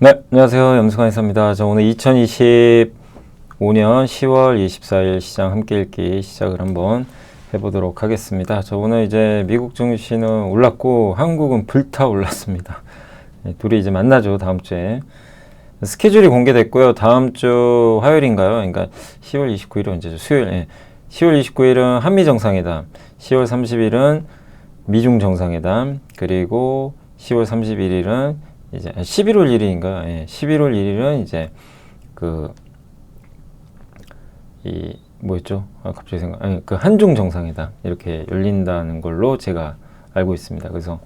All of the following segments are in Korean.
네, 안녕하세요. 염승환이사입니다. 저 오늘 2025년 10월 24일 시장 함께 읽기 시작을 한번 해보도록 하겠습니다. 저 오늘 이제 미국 증시는 올랐고 한국은 불타올랐습니다. 네, 둘이 이제 만나죠, 다음 주에. 스케줄이 공개됐고요. 다음 주 화요일인가요? 그러니까 10월 29일은 언제죠? 수요일. 네. 10월 29일은 한미 정상회담, 10월 30일은 미중 정상회담, 그리고 10월 31일은 이제 11월 1일인가? 예, 11월 1일은 이제 뭐였죠? 갑자기 그 한중 정상회담 이렇게 열린다는 걸로 제가 알고 있습니다. 그래서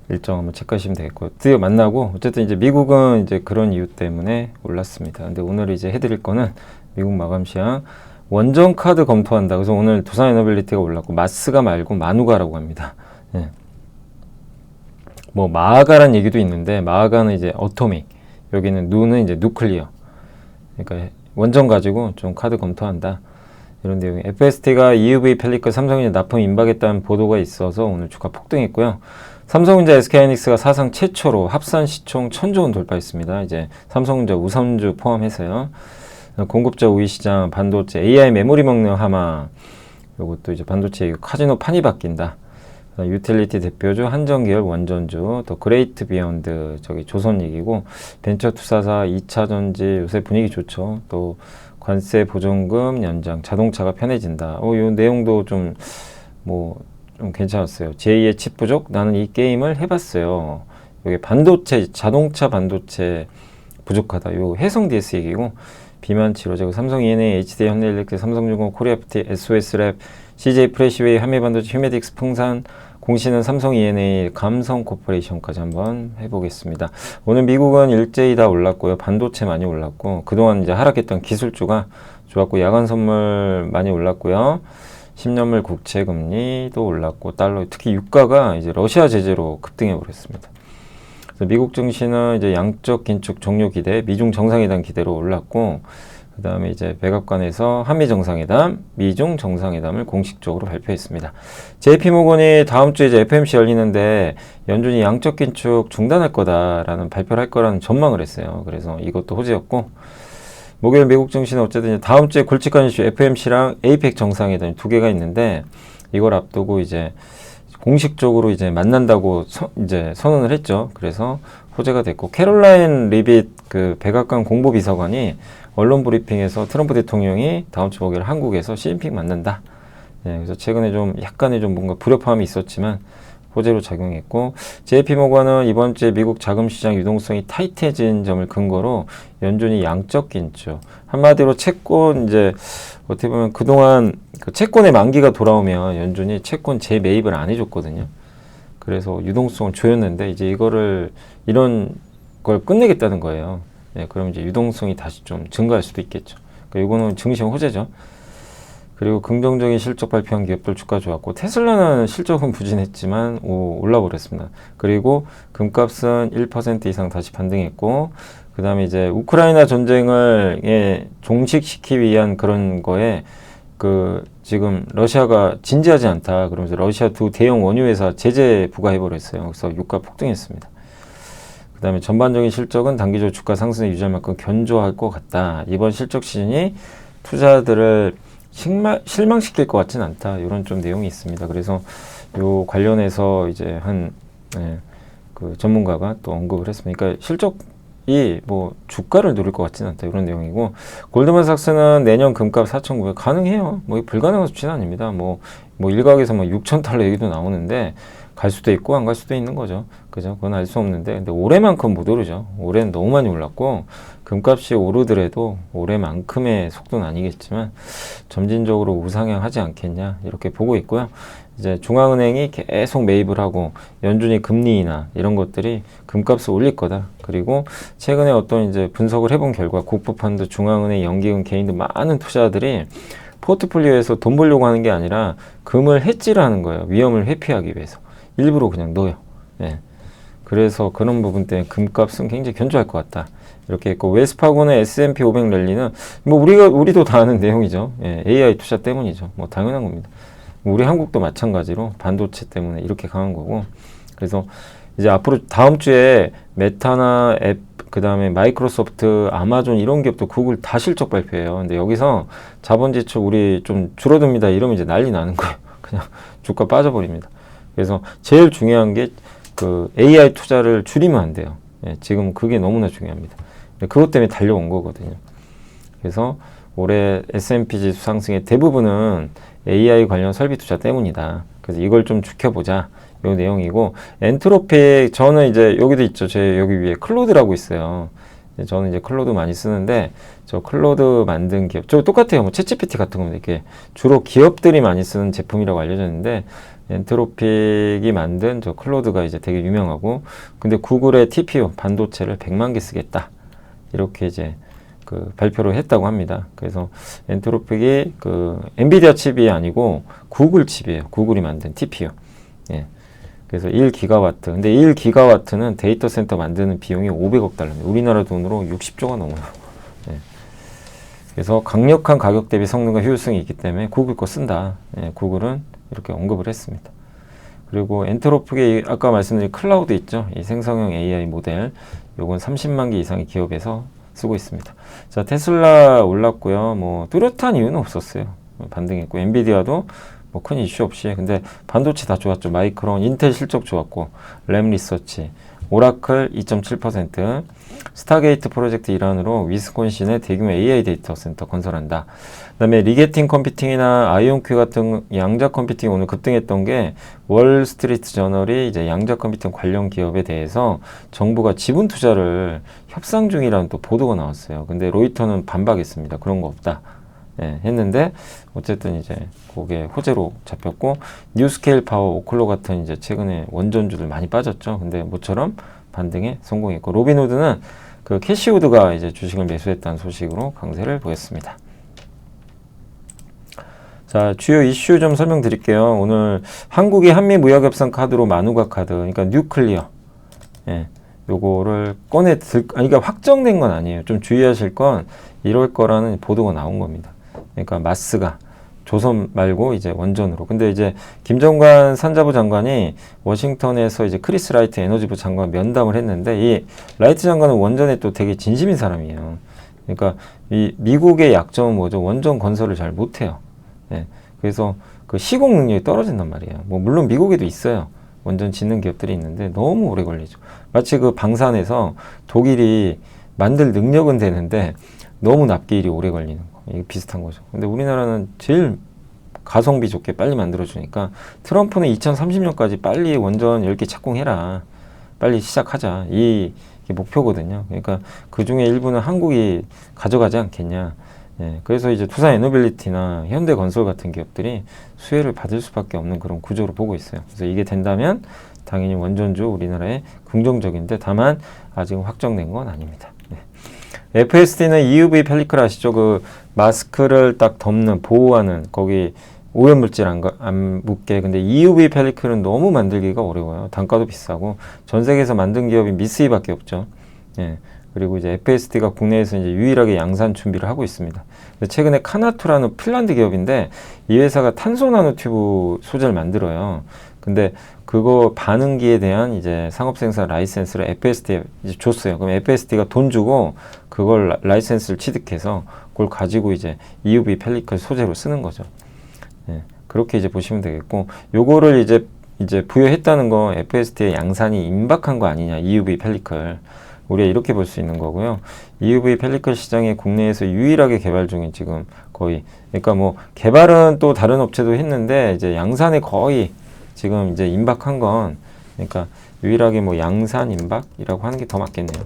일정 한번 체크하시면 되겠고요. 드디어 만나고 어쨌든 이제 미국은 이제 그런 이유 때문에 올랐습니다. 근데 오늘 이제 해드릴 거는 미국 마감 시황 원전 카드 검토한다. 그래서 오늘 두산에너빌리티가 올랐고 마스가 말고 마누가라고 합니다. 예. 뭐 마가란 얘기도 있는데 마가는 이제 어토믹, 여기는 누는 이제 누클리어. 그러니까 원전 가지고 좀 카드 검토한다 이런 내용이. FST가 EUV 펠리클 삼성전자 납품 임박했다는 보도가 있어서 오늘 주가 폭등했고요. 삼성전자 SK하이닉스가 사상 최초로 합산 시총 1000조 원 돌파했습니다. 이제 삼성전자 우선주 포함해서요. 공급자 우위 시장, 반도체, AI 메모리 먹는 하마, 요것도 이제 반도체 카지노 판이 바뀐다. 유틸리티 대표주, 한전계열 원전주, 또 그레이트 비욘드, 저기 조선 얘기고, 벤처 투자사 2차전지 요새 분위기 좋죠. 또 관세 보전금 연장, 자동차가 편해진다. 요 내용도 좀 괜찮았어요. 제2의 칩 부족? 나는 이 게임을 해봤어요. 여기 반도체, 자동차 반도체 부족하다. 요 해성 DS 얘기고, 비만 치료제고, 삼성 E&A, HD 현대일렉트릭, 삼성중공, 코리아프티, SOS랩, CJ 프레시웨이, 한미반도체, 휴메딕스, 풍산, 공시는 삼성 E&A, 감성 코퍼레이션까지 한번 해보겠습니다. 오늘 미국은 일제히 다 올랐고요. 반도체 많이 올랐고, 그동안 이제 하락했던 기술주가 좋았고, 야간 선물 많이 올랐고요. 10년물 국채 금리도 올랐고, 달러, 특히 유가가 이제 러시아 제재로 급등해 버렸습니다. 미국 증시는 이제 양적 긴축 종료 기대, 미중 정상회담 기대로 올랐고, 그 다음에 이제 백악관에서 한미 정상회담, 미중 정상회담을 공식적으로 발표했습니다. JP모건이 다음 주에 이제 FOMC 열리는데 연준이 양적 긴축 중단할 거다라는 발표를 할 거라는 전망을 했어요. 그래서 이것도 호재였고, 목요일 미국 증시는 어쨌든 다음 주에 굵직한 이슈 FOMC랑 APEC 정상회담 두 개가 있는데 이걸 앞두고 이제 공식적으로 이제 만난다고 이제 선언을 했죠. 그래서 호재가 됐고, 캐롤라인 리빗 그 백악관 공보비서관이 언론 브리핑에서 트럼프 대통령이 다음 주 목요일 한국에서 시진핑 만난다. 네, 그래서 최근에 좀 약간의 좀 뭔가 불협화음이 있었지만 호재로 작용했고, JP모건은 이번 주에 미국 자금시장 유동성이 타이트해진 점을 근거로 연준이 양적 긴축, 한마디로 채권 이제 어떻게 보면 그동안 그 채권의 만기가 돌아오면 연준이 채권 재매입을 안 해줬거든요. 그래서 유동성을 조였는데 이제 이런 걸 끝내겠다는 거예요. 네, 그럼 이제 유동성이 다시 좀 증가할 수도 있겠죠. 그러니까 이거는 증시 호재죠. 그리고 긍정적인 실적 발표한 기업들 주가 좋았고, 테슬라는 실적은 부진했지만 올라버렸습니다. 그리고 금값은 1% 이상 다시 반등했고, 그 다음에 이제 우크라이나 전쟁을 종식시키기 위한 그런 거에 지금 러시아가 진지하지 않다 그러면서 러시아 두 대형 원유회사 제재 부과해버렸어요. 그래서 유가 폭등했습니다. 그 다음에 전반적인 실적은 단기적으로 주가 상승에 유지할 만큼 견조할 것 같다. 이번 실적 시즌이 투자들을 실망시킬 것 같진 않다. 이런 좀 내용이 있습니다. 그래서 요 관련해서 이제 그 전문가가 또 언급을 했습니다. 그러니까 실적이 뭐 주가를 누릴 것 같진 않다. 이런 내용이고, 골드만삭스는 내년 금값 4,900 가능해요. 뭐 불가능한 수치는 아닙니다. 뭐 일각에서 뭐 6,000달러 얘기도 나오는데 갈 수도 있고 안 갈 수도 있는 거죠. 그죠? 그건 알 수 없는데, 근데 올해만큼 못 오르죠. 올해는 너무 많이 올랐고, 금값이 오르더라도 올해만큼의 속도는 아니겠지만 점진적으로 우상향하지 않겠냐 이렇게 보고 있고요. 이제 중앙은행이 계속 매입을 하고 연준이 금리 인하 이런 것들이 금값을 올릴 거다. 그리고 최근에 어떤 이제 분석을 해본 결과 국부펀드, 중앙은행, 연기금, 개인들 많은 투자들이 포트폴리오에서 돈 벌려고 하는 게 아니라 금을 해지를 하는 거예요. 위험을 회피하기 위해서 일부러 그냥 넣어요. 예. 그래서 그런 부분 때문에 금값은 굉장히 견조할 것 같다. 이렇게 했고, 웰스파고는 S&P 500 랠리는 뭐 우리도 다 아는 내용이죠. 예, AI 투자 때문이죠. 뭐 당연한 겁니다. 우리 한국도 마찬가지로 반도체 때문에 이렇게 강한 거고, 그래서 이제 앞으로 다음 주에 메타나 그 다음에 마이크로소프트, 아마존 이런 기업도 구글 다 실적 발표해요. 근데 여기서 자본 지출 우리 좀 줄어듭니다. 이러면 이제 난리 나는 거예요. 그냥 주가 빠져버립니다. 그래서 제일 중요한 게 그 AI 투자를 줄이면 안 돼요. 예, 지금 그게 너무나 중요합니다. 그것 때문에 달려온 거거든요. 그래서 올해 S&P 지수 상승의 대부분은 AI 관련 설비 투자 때문이다. 그래서 이걸 좀 지켜보자. 요 내용이고, 엔트로픽, 저는 이제 여기도 있죠. 제 여기 위에 클로드라고 있어요. 저는 이제 클로드 많이 쓰는데, 저 클로드 만든 기업, 저 똑같아요. 뭐 챗GPT 같은 거는 이렇게 주로 기업들이 많이 쓰는 제품이라고 알려졌는데, 엔트로픽이 만든 저 클로드가 이제 되게 유명하고, 근데 구글의 TPU 반도체를 100만 개 쓰겠다. 이렇게 이제 그 발표를 했다고 합니다. 그래서 엔트로픽이 그 엔비디아 칩이 아니고 구글 칩이에요. 구글이 만든 TPU. 예. 그래서 1기가와트. 근데 1기가와트는 데이터 센터 만드는 비용이 500억 달러입니다. 우리나라 돈으로 60조가 넘어요. 예. 그래서 강력한 가격 대비 성능과 효율성이 있기 때문에 구글 거 쓴다. 예. 구글은 이렇게 언급을 했습니다. 그리고 엔트로픽의 아까 말씀드린 클라우드 있죠. 이 생성형 AI 모델. 요건 30만 개 이상의 기업에서 쓰고 있습니다. 자, 테슬라 올랐고요. 뭐 뚜렷한 이유는 없었어요. 반등했고, 엔비디아도 뭐 큰 이슈 없이. 근데 반도체 다 좋았죠. 마이크론, 인텔 실적 좋았고, 램 리서치, 오라클 2.7%, 스타게이트 프로젝트 일환으로 위스콘신에 대규모 AI 데이터 센터 건설한다. 그 다음에 리게팅 컴퓨팅이나 아이온큐 같은 양자 컴퓨팅이 오늘 급등했던 게 월스트리트 저널이 이제 양자 컴퓨팅 관련 기업에 대해서 정부가 지분 투자를 협상 중이라는 또 보도가 나왔어요. 근데 로이터는 반박했습니다. 그런 거 없다. 예, 했는데 어쨌든 이제 그게 호재로 잡혔고, 뉴스케일 파워, 오클로 같은 이제 최근에 원전주들 많이 빠졌죠. 근데 모처럼 반등에 성공했고, 로빈후드는 그 캐시우드가 이제 주식을 매수했다는 소식으로 강세를 보였습니다. 자, 주요 이슈 좀 설명드릴게요. 오늘 한국이 한미 무역 협상 카드로 마누카 카드, 그러니까 뉴클리어, 예, 요거를 그러니까 확정된 건 아니에요. 좀 주의하실 건 이럴 거라는 보도가 나온 겁니다. 그러니까 마스가 조선 말고 이제 원전으로. 근데 이제 김정관 산자부 장관이 워싱턴에서 이제 크리스 라이트 에너지부 장관 면담을 했는데, 이 라이트 장관은 원전에 또 되게 진심인 사람이에요. 그러니까 이 미국의 약점은 뭐죠? 원전 건설을 잘 못해요. 예. 그래서 그 시공 능력이 떨어진단 말이에요. 뭐 물론 미국에도 있어요. 원전 짓는 기업들이 있는데 너무 오래 걸리죠. 마치 그 방산에서 독일이 만들 능력은 되는데 너무 납기일이 오래 걸리는 거. 이게 비슷한 거죠. 근데 우리나라는 제일 가성비 좋게 빨리 만들어주니까, 트럼프는 2030년까지 빨리 원전 10개 착공해라. 빨리 시작하자. 이게 목표거든요. 그러니까 그 중에 일부는 한국이 가져가지 않겠냐. 예, 그래서 이제 두산 에너빌리티나 현대건설 같은 기업들이 수혜를 받을 수밖에 없는 그런 구조로 보고 있어요. 그래서 이게 된다면 당연히 원전주 우리나라에 긍정적인데, 다만 아직은 확정된 건 아닙니다. 네. FSD는 EUV 펠리클 아시죠? 그 마스크를 딱 덮는, 보호하는, 거기 오염물질 안 묻게. 근데 EUV 펠리클은 너무 만들기가 어려워요. 단가도 비싸고, 전 세계에서 만든 기업이 미쓰이밖에 없죠. 예. 그리고 이제 FSD가 국내에서 이제 유일하게 양산 준비를 하고 있습니다. 최근에 카나투라는 핀란드 기업인데, 이 회사가 탄소 나노 튜브 소재를 만들어요. 근데 그거 반응기에 대한 이제 상업 생산 라이센스를 FSD에 이제 줬어요. 그럼 FSD가 돈 주고 그걸 라이센스를 취득해서 그걸 가지고 이제 EUV 펠리클 소재로 쓰는 거죠. 예, 그렇게 이제 보시면 되겠고, 요거를 이제 부여했다는 거 FSD의 양산이 임박한 거 아니냐, EUV 펠리클. 우리가 이렇게 볼 수 있는 거고요. EUV 펠리클 시장이 국내에서 유일하게 개발 중인 지금 거의, 그러니까 뭐 개발은 또 다른 업체도 했는데 이제 양산에 거의 지금 이제 임박한 건, 그러니까 유일하게 뭐 양산 임박이라고 하는 게 더 맞겠네요.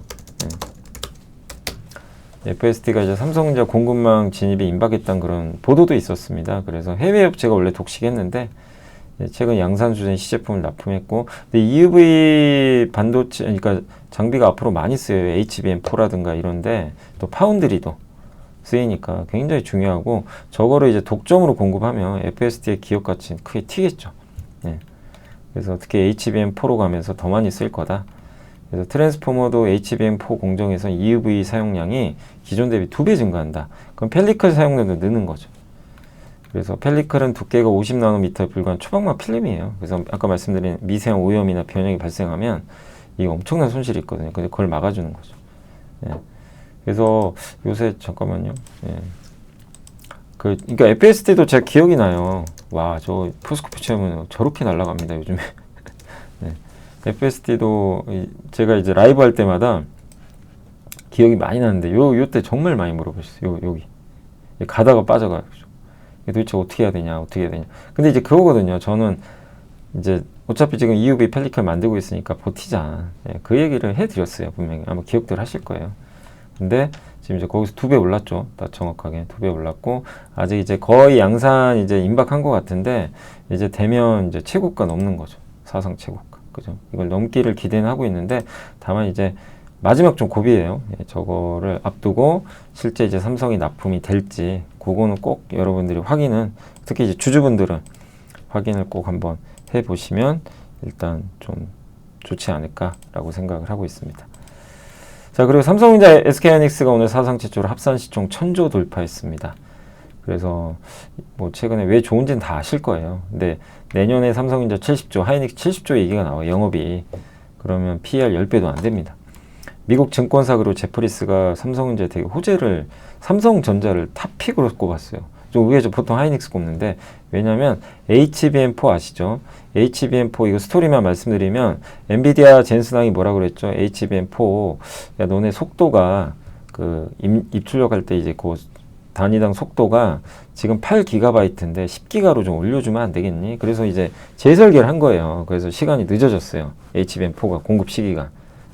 FSD가 이제 삼성전자 공급망 진입에 임박했다는 그런 보도도 있었습니다. 그래서 해외 업체가 원래 독식했는데 최근 양산 수준 시제품을 납품했고, 근데 EUV 반도체, 그러니까 장비가 앞으로 많이 쓰여요. HBM4라든가 이런데, 또 파운드리도 쓰이니까 굉장히 중요하고, 저거를 이제 독점으로 공급하면 FSD의 기업 가치는 크게 튀겠죠. 예. 그래서 특히 HBM4로 가면서 더 많이 쓸 거다. 그래서 트랜스포머도 HBM4 공정에서 EUV 사용량이 기존 대비 2배 증가한다. 그럼 펠리클 사용량도 느는 거죠. 그래서 펠리클은 두께가 50나노미터에 불과한 초박막 필름이에요. 그래서 아까 말씀드린 미세한 오염이나 변형이 발생하면 이게 엄청난 손실이 있거든요. 근데 그걸 막아주는 거죠. 예. 그래서 요새 잠깐만요. 예. 그러니까 FSD도 제가 기억이 나요. 와, 저 포스코프 치면 저렇게 날아갑니다 요즘에. 네. FSD도 제가 이제 라이브 할 때마다 기억이 많이 나는데 요때 정말 많이 물어보셨어요. 여기 가다가 빠져가지고 도대체 어떻게 해야 되냐, 어떻게 해야 되냐. 근데 이제 그거거든요. 저는 이제 어차피 지금 EUV 펠리클 만들고 있으니까 버티자. 예, 그 얘기를 해드렸어요. 분명히 아마 기억들 하실 거예요. 근데 지금 이제 거기서 2배 올랐죠. 다 정확하게 2배 올랐고 아직 이제 거의 양산 이제 임박한 것 같은데 이제 되면 이제 최고가 넘는 거죠. 사상 최고가. 그죠? 이걸 넘기를 기대는 하고 있는데 다만 이제 마지막 좀 고비예요. 예, 저거를 앞두고 실제 이제 삼성이 납품이 될지 그거는 꼭 여러분들이 확인은 특히 이제 주주분들은 확인을 꼭 한번 해보시면 일단 좀 좋지 않을까라고 생각을 하고 있습니다. 자, 그리고 삼성전자 SK하이닉스가 오늘 사상 최초로 합산 시총 1000조 돌파했습니다. 그래서 뭐 최근에 왜 좋은지는 다 아실 거예요. 근데 내년에 삼성전자 70조, 하이닉스 70조 얘기가 나와요. 영업이. 그러면 PER 10배도 안 됩니다. 미국 증권사 그리고 제프리스가 삼성전자에 되게 호재를, 삼성전자를 탑픽으로 꼽았어요. 좀 위에 보통 하이닉스 꼽는데, 왜냐면 HBM4 아시죠? HBM4 이거 스토리만 말씀드리면 엔비디아 젠슨왕이 뭐라 그랬죠? HBM4 야 너네 속도가 그 입출력할 때 이제 그 단위당 속도가 지금 8GB인데 10GB로 좀 올려주면 안 되겠니? 그래서 이제 재설계를 한 거예요. 그래서 시간이 늦어졌어요. HBM4가 공급 시기가.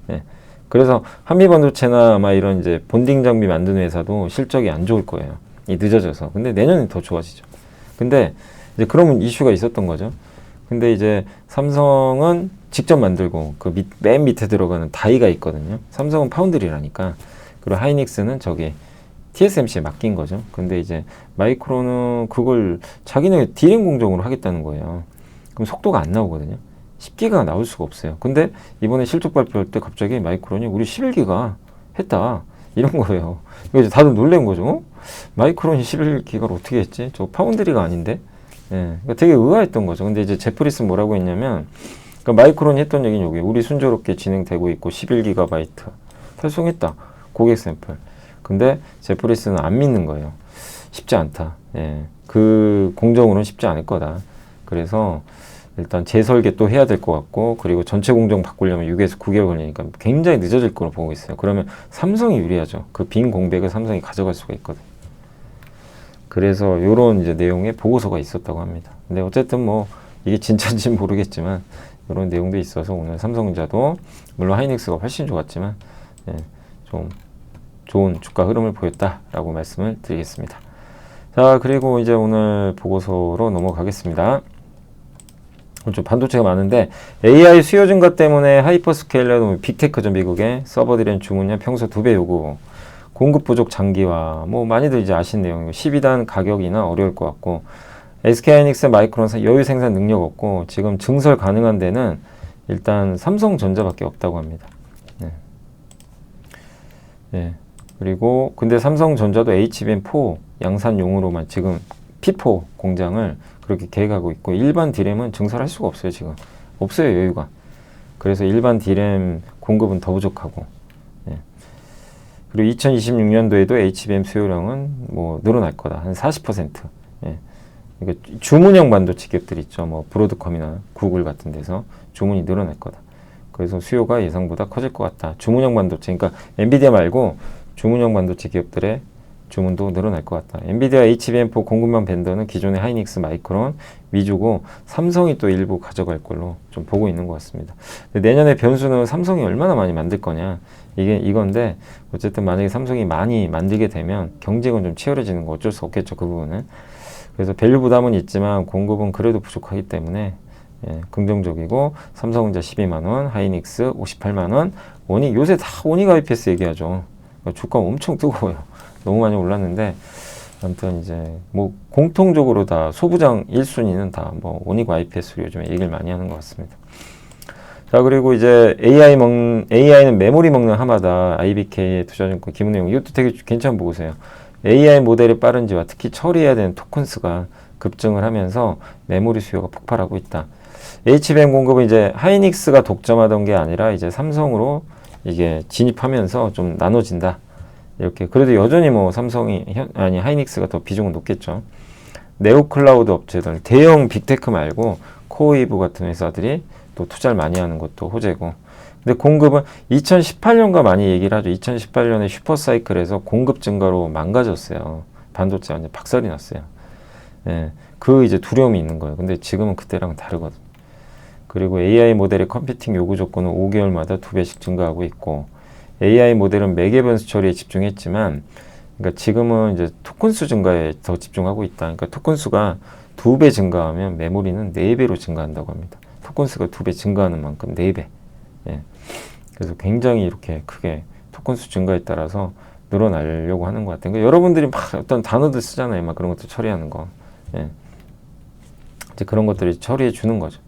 네. 그래서 한미반도체나 아마 이런 이제 본딩 장비 만드는 회사도 실적이 안 좋을 거예요. 이 늦어져서. 근데 내년에 더 좋아지죠. 근데 이제 그런 이슈가 있었던 거죠. 근데 이제 삼성은 직접 만들고 그 맨 밑에 들어가는 다이가 있거든요. 삼성은 파운드리라니까. 그리고 하이닉스는 저기 TSMC에 맡긴 거죠. 근데 이제 마이크론은 그걸 자기네 디램 공정으로 하겠다는 거예요. 그럼 속도가 안 나오거든요. 10기가 나올 수가 없어요. 근데 이번에 실적 발표할 때 갑자기 마이크론이 우리 11기가 했다. 이런 거예요. 이거 이제 다들 놀란 거죠. 어? 마이크론이 11기가를 어떻게 했지? 저 파운드리가 아닌데? 예. 그러니까 되게 의아했던 거죠. 근데 이제 제프리스 뭐라고 했냐면, 그러니까 마이크론이 했던 얘기는 여기, 우리 순조롭게 진행되고 있고 11GB 달성했다. 고객 샘플. 근데 제프리스는 안 믿는 거예요. 쉽지 않다. 예. 그 공정으로는 쉽지 않을 거다. 그래서 일단 재설계 또 해야 될 것 같고, 그리고 전체 공정 바꾸려면 6에서 9개월 걸리니까 굉장히 늦어질 거로 보고 있어요. 그러면 삼성이 유리하죠. 그 빈 공백을 삼성이 가져갈 수가 있거든요. 그래서 이런 이제 내용의 보고서가 있었다고 합니다. 근데 어쨌든 뭐 이게 진짜인지는 모르겠지만 이런 내용도 있어서 오늘 삼성전자도 물론 하이닉스가 훨씬 좋았지만 예, 좀 좋은 주가 흐름을 보였다라고 말씀을 드리겠습니다. 자, 그리고 이제 오늘 보고서로 넘어가겠습니다. 좀 반도체가 많은데 AI 수요 증가 때문에 하이퍼스케일러 빅테크죠. 미국의 서버들의 주문량 평소 2배 요구, 공급 부족 장기화, 뭐 많이들 이제 아신 내용이고 12단 가격이나 어려울 것 같고, SK하이닉스, 마이크론 여유 생산 능력 없고 지금 증설 가능한 데는 일단 삼성전자밖에 없다고 합니다. 네. 네. 그리고 근데 삼성전자도 HBM4 양산용으로만 지금 P4 공장을 그렇게 계획하고 있고, 일반 디램은 증설할 수가 없어요. 지금 없어요, 여유가. 그래서 일반 디램 공급은 더 부족하고, 예. 그리고 2026년도에도 HBM 수요량은 뭐 늘어날 거다, 한 40%. 예. 그러니까 주문형 반도체 기업들 있죠, 뭐 브로드컴이나 구글 같은 데서 주문이 늘어날 거다. 그래서 수요가 예상보다 커질 것 같다. 주문형 반도체, 그러니까 엔비디아 말고 주문형 반도체 기업들의 주문도 늘어날 것 같다. 엔비디아 HBM4 공급망 벤더는 기존의 하이닉스, 마이크론 위주고 삼성이 또 일부 가져갈 걸로 좀 보고 있는 것 같습니다. 내년에 변수는 삼성이 얼마나 많이 만들 거냐, 이건데 어쨌든 만약에 삼성이 많이 만들게 되면 경쟁은 좀 치열해지는 거 어쩔 수 없겠죠, 그 부분은. 그래서 밸류 부담은 있지만 공급은 그래도 부족하기 때문에 예, 긍정적이고, 삼성전자 12만원, 하이닉스 58만원, 원익 요새 다 원익 IPS 얘기하죠. 주가 엄청 뜨거워요. 너무 많이 올랐는데, 아무튼 이제 뭐 공통적으로 다 소부장 1순위는 다 뭐 원익 IPS로 요즘에 얘기를 많이 하는 것 같습니다. 자, 그리고 이제 AI는 메모리 먹는 하마다. IBK의 투자증권 기문 내용, 이것도 되게 괜찮은 보고서예요. AI 모델의 빠른지와 특히 처리해야 되는 토큰수가 급증을 하면서 메모리 수요가 폭발하고 있다. HBM 공급은 이제 하이닉스가 독점하던 게 아니라 이제 삼성으로 이게 진입하면서 좀 나눠진다. 이렇게 그래도 여전히 뭐 삼성이 하이닉스가 더 비중은 높겠죠. 네오클라우드 업체들, 대형 빅테크 말고 코어웨이브 같은 회사들이 또 투자를 많이 하는 것도 호재고. 근데 공급은 2018년과 많이 얘기를 하죠. 2018년에 슈퍼사이클에서 공급 증가로 망가졌어요. 반도체 완전 박살이 났어요. 예, 그 이제 두려움이 있는 거예요. 근데 지금은 그때랑은 다르거든. 그리고 AI 모델의 컴퓨팅 요구 조건은 5개월마다 2배씩 증가하고 있고, AI 모델은 매개변수 처리에 집중했지만, 그러니까 지금은 이제 토큰 수 증가에 더 집중하고 있다. 그러니까 토큰 수가 2배 증가하면 메모리는 4배로 증가한다고 합니다. 토큰 수가 2배 증가하는 만큼 4배. 예. 그래서 굉장히 이렇게 크게 토큰 수 증가에 따라서 늘어나려고 하는 것 같아요. 그러니까 여러분들이 막 어떤 단어들 쓰잖아요. 막 그런 것들 처리하는 거. 예. 이제 그런 것들이 처리해 주는 거죠.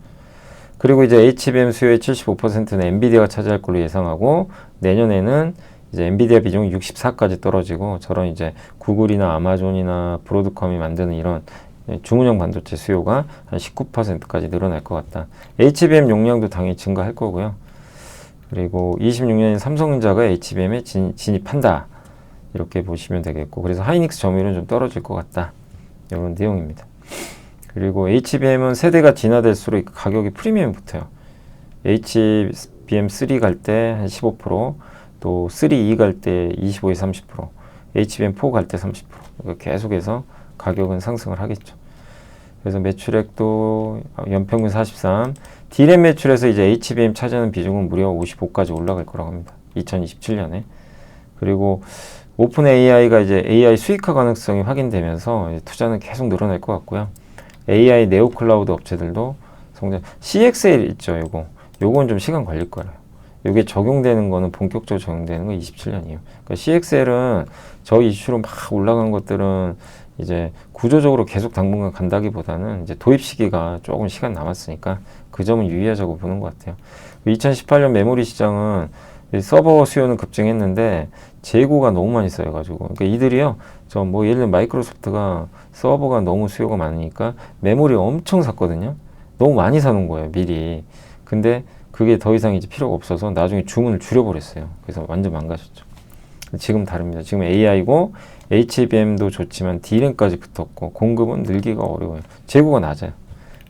그리고 이제 HBM 수요의 75%는 엔비디아가 차지할 걸로 예상하고, 내년에는 이제 엔비디아 비중이 64까지 떨어지고, 저런 이제 구글이나 아마존이나 브로드컴이 만드는 이런 주문형 반도체 수요가 한 19%까지 늘어날 것 같다. HBM 용량도 당연히 증가할 거고요. 그리고 26년에 삼성전자가 HBM에 진입한다. 이렇게 보시면 되겠고, 그래서 하이닉스 점유율은 좀 떨어질 것 같다. 이런 내용입니다. 그리고 HBM은 세대가 진화될수록 가격이 프리미엄이 붙어요. HBM3 갈 때 한 15%, 또 3E 갈 때 25에서 30%, HBM4 갈 때 30%. 그러니까 계속해서 가격은 상승을 하겠죠. 그래서 매출액도 연평균 43, D램 매출에서 이제 HBM 차지하는 비중은 무려 55까지 올라갈 거라고 합니다. 2027년에. 그리고 오픈 AI가 이제 AI 수익화 가능성이 확인되면서 투자는 계속 늘어날 것 같고요. AI 네오클라우드 업체들도 성장. CXL 있죠, 요건 좀 시간 걸릴 거예요. 요게 적용되는 거는 본격적으로 적용되는 건 27년이에요. 그러니까 CXL은 저 이슈로 막 올라간 것들은 이제 구조적으로 계속 당분간 간다기보다는 이제 도입 시기가 조금 시간 남았으니까 그 점은 유의하자고 보는 것 같아요. 2018년 메모리 시장은 서버 수요는 급증했는데 재고가 너무 많이 쌓여가지고, 그러니까 이들이요, 예를 들면 마이크로소프트가 서버가 너무 수요가 많으니까 메모리 엄청 샀거든요. 너무 많이 사는 거예요, 미리. 근데 그게 더 이상 이제 필요가 없어서 나중에 주문을 줄여버렸어요. 그래서 완전 망가졌죠. 지금 다릅니다. 지금 AI고 HBM도 좋지만 D램까지 붙었고, 공급은 늘기가 어려워요. 재고가 낮아요.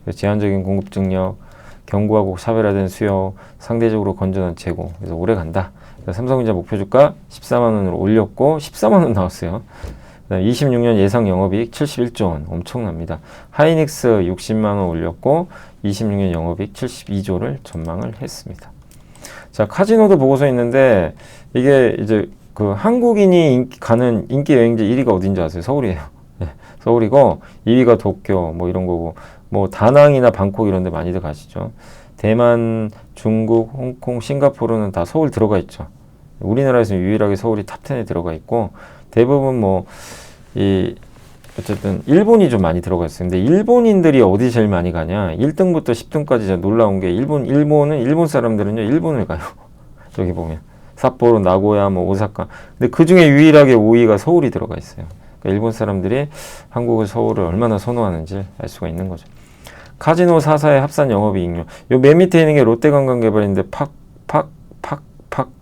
그래서 제한적인 공급 증력, 견고하고 차별화된 수요, 상대적으로 건전한 재고. 그래서 오래 간다. 삼성전자 목표 주가 14만 원으로 올렸고 14만 원 나왔어요. 26년 예상 영업이익 71조 원, 엄청납니다. 하이닉스 60만 원 올렸고 26년 영업이익 72조를 전망을 했습니다. 자, 카지노도 보고서 있는데, 이게 이제 그 한국인이 가는 인기 여행지 1위가 어딘지 아세요? 서울이에요. 네, 서울이고 2위가 도쿄 뭐 이런 거고, 뭐 다낭이나 방콕 이런 데 많이들 가시죠. 대만, 중국, 홍콩, 싱가포르는 다 서울 들어가 있죠. 우리나라에서는 유일하게 서울이 탑10에 들어가 있고, 대부분 어쨌든 일본이 좀 많이 들어가 있어요. 근데 일본인들이 어디 제일 많이 가냐? 1등부터 10등까지 놀라운 게, 일본 사람들은요, 일본을 가요. 여기 보면 삿포로, 나고야, 오사카. 근데 그 중에 유일하게 5위가 서울이 들어가 있어요. 그러니까 일본 사람들이 한국의 서울을 얼마나 선호하는지 알 수가 있는 거죠. 카지노 4사의 합산 영업이익률. 요 맨 밑에 있는 게 롯데관광개발인데 팍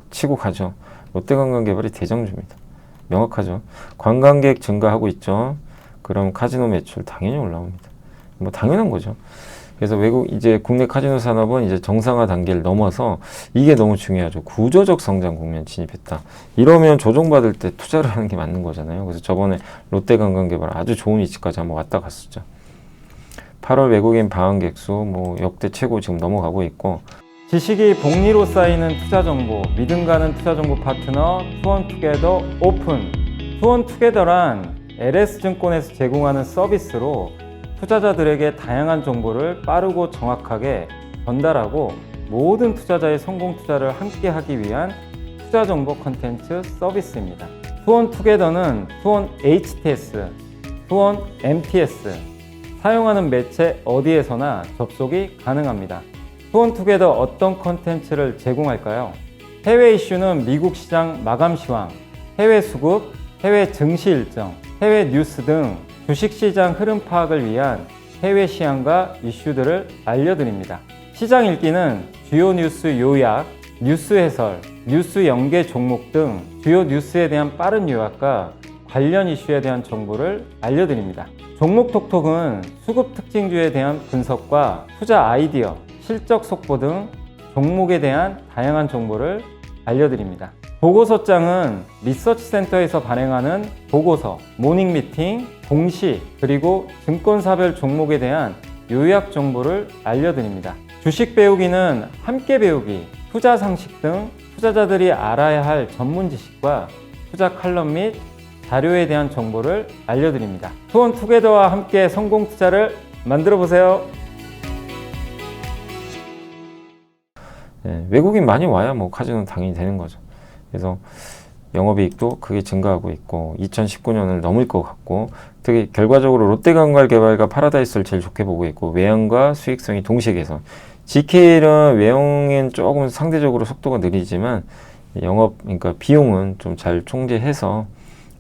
치고 가죠. 롯데관광개발이 대장주입니다. 명확하죠. 관광객 증가하고 있죠. 그럼 카지노 매출 당연히 올라옵니다. 뭐 당연한 거죠. 그래서 이제 국내 카지노 산업은 이제 정상화 단계를 넘어서, 이게 너무 중요하죠. 구조적 성장 국면 진입했다. 이러면 조정받을 때 투자를 하는 게 맞는 거잖아요. 그래서 저번에 롯데관광개발 아주 좋은 위치까지 한번 왔다 갔었죠. 8월 외국인 방한객 수 역대 최고 지금 넘어가고 있고, 지식이 복리로 쌓이는 투자 정보, 믿음 가는 투자 정보 파트너 투원투게더 오픈. 투원투게더란 LS증권에서 제공하는 서비스로 투자자들에게 다양한 정보를 빠르고 정확하게 전달하고, 모든 투자자의 성공 투자를 함께 하기 위한 투자 정보 컨텐츠 서비스입니다. 투원투게더는 투원 HTS, 투원 MTS, 사용하는 매체 어디에서나 접속이 가능합니다. 투원투게더 어떤 컨텐츠를 제공할까요? 해외 이슈는 미국 시장 마감 시황, 해외 수급, 해외 증시 일정, 해외 뉴스 등 주식시장 흐름 파악을 위한 해외 시황과 이슈들을 알려드립니다. 시장 읽기는 주요 뉴스 요약, 뉴스 해설, 뉴스 연계 종목 등 주요 뉴스에 대한 빠른 요약과 관련 이슈에 대한 정보를 알려드립니다. 종목 톡톡은 수급 특징주에 대한 분석과 투자 아이디어, 실적 속보 등 종목에 대한 다양한 정보를 알려드립니다. 보고서장은 리서치센터에서 발행하는 보고서, 모닝미팅, 공시, 그리고 증권사별 종목에 대한 요약 정보를 알려드립니다. 주식 배우기는 함께 배우기, 투자 상식 등 투자자들이 알아야 할 전문 지식과 투자 칼럼 및 자료에 대한 정보를 알려드립니다. 투원투게더와 함께 성공 투자를 만들어 보세요. 네, 외국인 많이 와야 뭐 카지노는 당연히 되는 거죠. 그래서 영업이익도 크게 증가하고 있고 2019년을 넘을 것 같고 특히 결과적으로 롯데관광개발과 파라다이스를 제일 좋게 보고 있고 외형과 수익성이 동시에 개선. GKL은 외형은 조금 상대적으로 속도가 느리지만 영업 그러니까 비용은 좀 잘 총재해서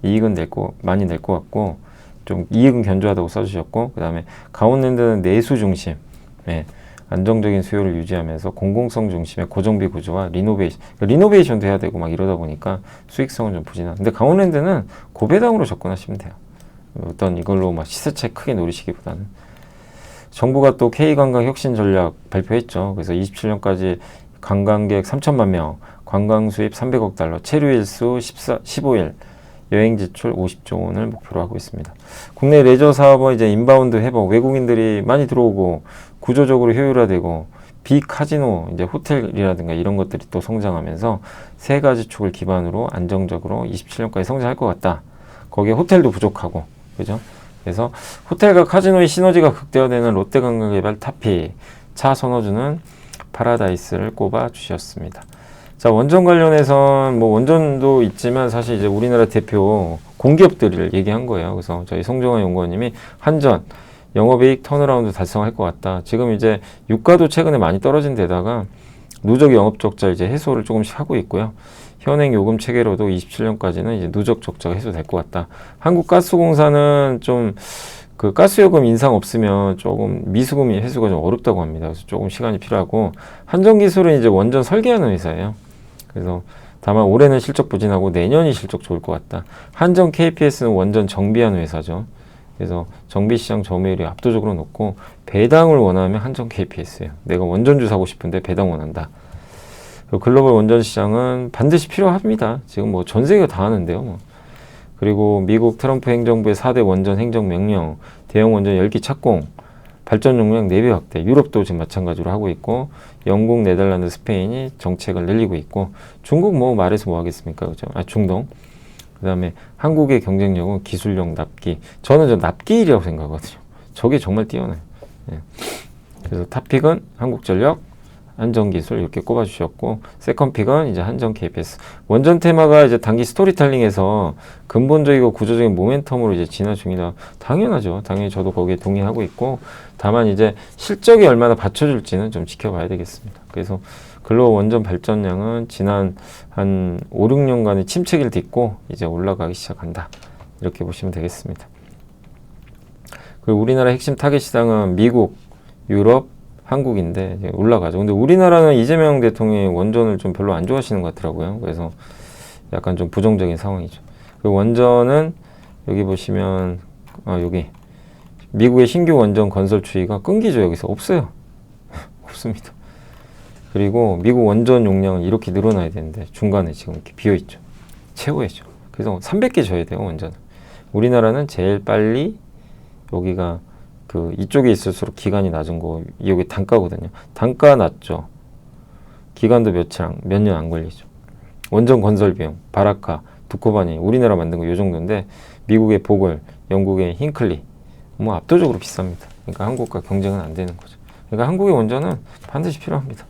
이익은 많이 낼 것 같고 좀 이익은 견조하다고 써주셨고 그 다음에 강원랜드는 내수 중심 안정적인 수요를 유지하면서 공공성 중심의 고정비 구조와 리노베이션도 해야 되고 막 이러다 보니까 수익성은 좀 부진한. 근데 강원랜드는 고배당으로 접근하시면 돼요. 어떤 이걸로 막 시세차이 크게 노리시기보다는. 정부가 또 K관광 혁신 전략 발표했죠. 그래서 27년까지 관광객 3천만 명, 관광 수입 300억 달러, 체류 일수 15일, 여행 지출 50조 원을 목표로 하고 있습니다. 국내 레저 사업은 이제 인바운드 회복, 외국인들이 많이 들어오고 구조적으로 효율화되고 비카지노, 이제 호텔이라든가 이런 것들이 또 성장하면서 세 가지 축을 기반으로 안정적으로 27년까지 성장할 것 같다. 거기에 호텔도 부족하고, 그죠? 그래서 호텔과 카지노의 시너지가 극대화되는 롯데관광개발 탑픽, 차 선호주는 파라다이스를 꼽아 주셨습니다. 자, 원전 관련해선 뭐 원전도 있지만 사실 이제 우리나라 대표 공기업들을 얘기한 거예요. 그래서 저희 송정환 연구원님이 한전 영업이익 턴어라운드 달성할 것 같다. 지금 이제 유가도 최근에 많이 떨어진 데다가 누적 영업 적자 이제 해소를 조금씩 하고 있고요. 현행 요금 체계로도 27년까지는 이제 누적 적자가 해소될 것 같다. 한국가스공사는 좀 그 가스요금 인상 없으면 조금 미수금이 회수가 좀 어렵다고 합니다. 그래서 조금 시간이 필요하고 한전기술은 이제 원전 설계하는 회사예요. 그래서 다만 올해는 실적 부진하고 내년이 실적 좋을 것 같다. 한전 KPS는 원전 정비하는 회사죠. 그래서 정비시장 점유율이 압도적으로 높고 배당을 원하면 한전 KPS예요. 내가 원전주 사고 싶은데 배당 원한다. 글로벌 원전 시장은 반드시 필요합니다. 지금 뭐 전 세계가 다 하는데요. 뭐. 그리고 미국 트럼프 행정부의 4대 원전 행정명령, 대형 원전 10기 착공, 발전 용량 4배 확대, 유럽도 지금 마찬가지로 하고 있고 영국, 네덜란드, 스페인이 정책을 늘리고 있고 중국 뭐 말해서 뭐 하겠습니까? 그죠? 중동. 그 다음에 한국의 경쟁력은 기술력 납기. 저는 저 납기일이라고 생각하거든요. 저게 정말 뛰어나요. 예. 그래서 탑픽은 한국전력, 한전기술 이렇게 꼽아주셨고 세컨픽은 이제 한전 KPS. 원전 테마가 이제 단기 스토리텔링에서 근본적이고 구조적인 모멘텀으로 이제 진화 중이다. 당연하죠. 당연히 저도 거기에 동의하고 있고 다만 이제 실적이 얼마나 받쳐줄지는 좀 지켜봐야 되겠습니다. 그래서 글로벌 원전 발전량은 지난 한 5, 6년간의 침체기를 딛고 이제 올라가기 시작한다. 이렇게 보시면 되겠습니다. 그리고 우리나라 핵심 타겟 시장은 미국, 유럽, 한국인데 올라가죠. 근데 우리나라는 이재명 대통령이 원전을 좀 별로 안 좋아하시는 것 같더라고요. 그래서 약간 좀 부정적인 상황이죠. 그리고 원전은 여기 보시면 여기 미국의 신규 원전 건설 추이가 끊기죠. 여기서 없어요. 없습니다. 그리고 미국 원전 용량은 이렇게 늘어나야 되는데 중간에 지금 이렇게 비어있죠. 채워야죠. 그래서 300개 져야 돼요. 원전은. 우리나라는 제일 빨리 여기가 이쪽에 있을수록 기간이 낮은 거, 여기 단가거든요. 단가 낮죠. 기간도 몇 년 안 걸리죠. 원전 건설 비용, 바라카, 두코바니, 우리나라 만든 거 요 정도인데, 미국의 보글, 영국의 힌클리, 뭐 압도적으로 비쌉니다. 그러니까 한국과 경쟁은 안 되는 거죠. 그러니까 한국의 원전은 반드시 필요합니다.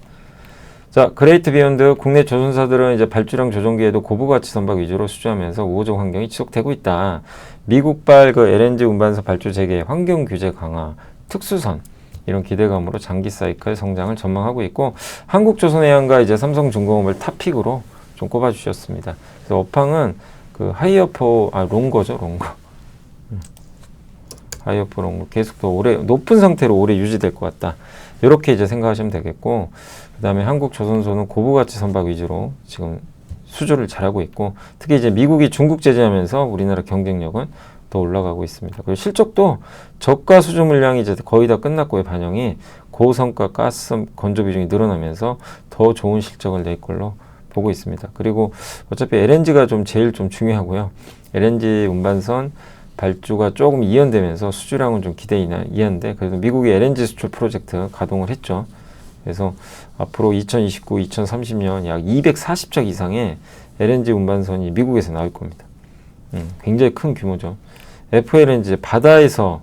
자, 그레이트 비욘드 국내 조선사들은 이제 발주량 조정기에도 고부가치 선박 위주로 수주하면서 우호적 환경이 지속되고 있다. 미국발 LNG 운반선 발주 재개, 환경 규제 강화, 특수선 이런 기대감으로 장기 사이클 성장을 전망하고 있고 한국조선해양과 이제 삼성중공업을 탑픽으로 좀 꼽아주셨습니다. 그래서 업황은 롱거죠, 롱거. 하이어프 롱거 계속 더 높은 상태로 오래 유지될 것 같다. 이렇게 이제 생각하시면 되겠고. 그다음에 한국조선소는 고부가치 선박 위주로 지금 수주를 잘하고 있고, 특히 이제 미국이 중국 제재하면서 우리나라 경쟁력은 더 올라가고 있습니다. 그리고 실적도 저가 수주 물량이 이제 거의 다 끝났고요. 반영이 고성가 가스 건조 비중이 늘어나면서 더 좋은 실적을 낼 걸로 보고 있습니다. 그리고 어차피 LNG가 제일 중요하고요. LNG 운반선 발주가 조금 이연되면서 수주량은 좀 이한데, 그래도 미국이 LNG 수출 프로젝트 가동을 했죠. 그래서 앞으로 2029, 2030년 약 240척 이상의 LNG 운반선이 미국에서 나올 겁니다. 굉장히 큰 규모죠. FLNG, 바다에서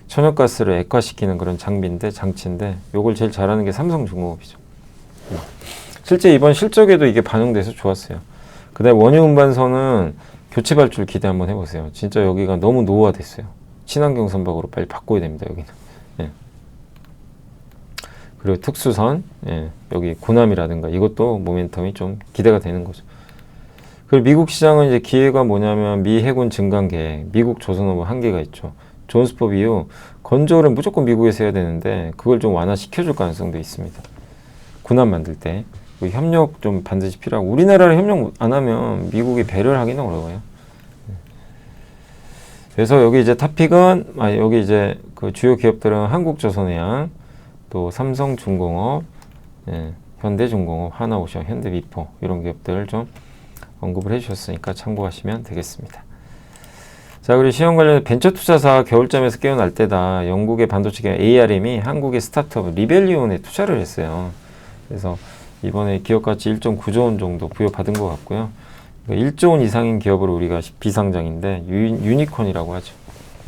천연가스를 액화시키는 그런 장치인데 요걸 제일 잘하는 게 삼성중공업이죠. 실제 이번 실적에도 이게 반영돼서 좋았어요. 그 다음에 원유 운반선은 교체 발주를 기대 한번 해보세요. 진짜 여기가 너무 노후화됐어요. 친환경 선박으로 빨리 바꿔야 됩니다. 여기는. 그리고 특수선, 여기 군함이라든가 이것도 모멘텀이 좀 기대가 되는 거죠. 그리고 미국 시장은 이제 기회가 뭐냐면 미 해군 증강 계획, 미국 조선업은 한계가 있죠. 존스법 이후 건조를 무조건 미국에서 해야 되는데 그걸 좀 완화시켜줄 가능성도 있습니다. 군함 만들 때 협력 좀 반드시 필요하고, 우리나라를 협력 안 하면 미국이 배려를 하기는 어려워요. 그래서 여기 이제 탑픽은 여기 이제 그 주요 기업들은 한국조선해양, 또 삼성중공업, 현대중공업, 하나오션, 현대미포 이런 기업들을 좀 언급을 해주셨으니까 참고하시면 되겠습니다. 자, 그리고 시험 관련 벤처투자사 겨울잠에서 깨어날 때다. 영국의 반도체 기업 ARM이 한국의 스타트업 리벨리온에 투자를 했어요. 그래서 이번에 기업가치 1.9조 원 정도 부여받은 것 같고요. 1조 원 이상인 기업으로 우리가 비상장인데 유니콘이라고 하죠.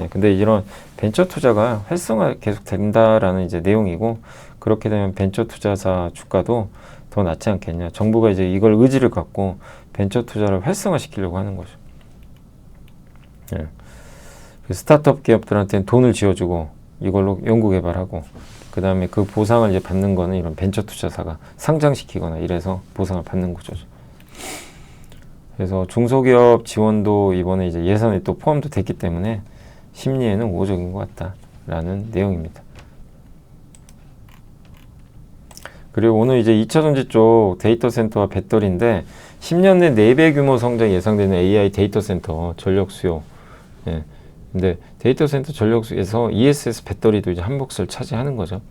근데 이런 벤처 투자가 활성화 계속 된다라는 이제 내용이고, 그렇게 되면 벤처 투자사 주가도 더 낫지 않겠냐. 정부가 이제 이걸 의지를 갖고 벤처 투자를 활성화시키려고 하는 거죠. 스타트업 기업들한테는 돈을 쥐어주고 이걸로 연구개발하고, 그 다음에 그 보상을 이제 받는 거는 이런 벤처 투자사가 상장시키거나 이래서 보상을 받는 거죠. 그래서 중소기업 지원도 이번에 이제 예산에 또 포함도 됐기 때문에 심리에는 우호적인 것 같다라는 내용입니다. 그리고 오늘 이제 2차전지 쪽 데이터 센터와 배터리인데 10년 내 4배 규모 성장 예상되는 AI 데이터 센터 전력 수요. 근데 데이터 센터 전력 수에서 ESS 배터리도 이제 한 몫을 차지하는 거죠.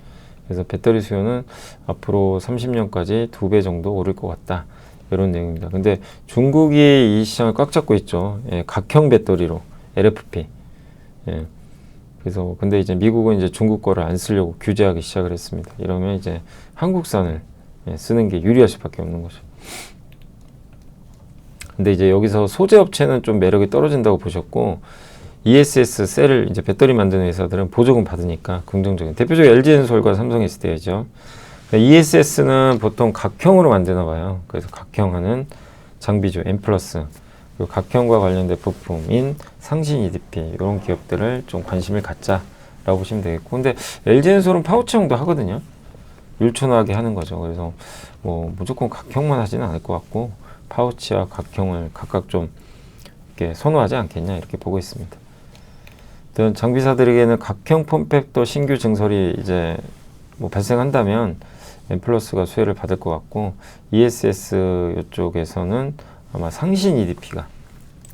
그래서 배터리 수요는 앞으로 30년까지 2배 정도 오를 것 같다. 이런 내용입니다. 근데 중국이 이 시장을 꽉 잡고 있죠. 각형 배터리로 LFP. 그래서 근데 이제 미국은 이제 중국 거를 안 쓰려고 규제하기 시작을 했습니다. 이러면 이제 한국산을 쓰는 게 유리할 수밖에 없는 거죠. 근데 이제 여기서 소재 업체는 좀 매력이 떨어진다고 보셨고, ESS 셀을 이제 배터리 만드는 회사들은 보조금 받으니까 긍정적인. 대표적으로 LG엔솔과 삼성 SDI죠. ESS는 보통 각형으로 만드나 봐요. 그래서 각형하는 장비죠. M+. 그리고 각형과 관련된 부품인 상신 EDP 이런 기업들을 좀 관심을 갖자라고 보시면 되겠고, 근데 LG엔솔은 파우치형도 하거든요. 율촌하게 하는 거죠. 그래서 뭐 무조건 각형만 하지는 않을 것 같고, 파우치와 각형을 각각 좀 이렇게 선호하지 않겠냐 이렇게 보고 있습니다. 장비사들에게는 각형 폼팩터 신규 증설이 이제 뭐 발생한다면 M+가 수혜를 받을 것 같고, ESS 이쪽에서는 아마 상신 EDP가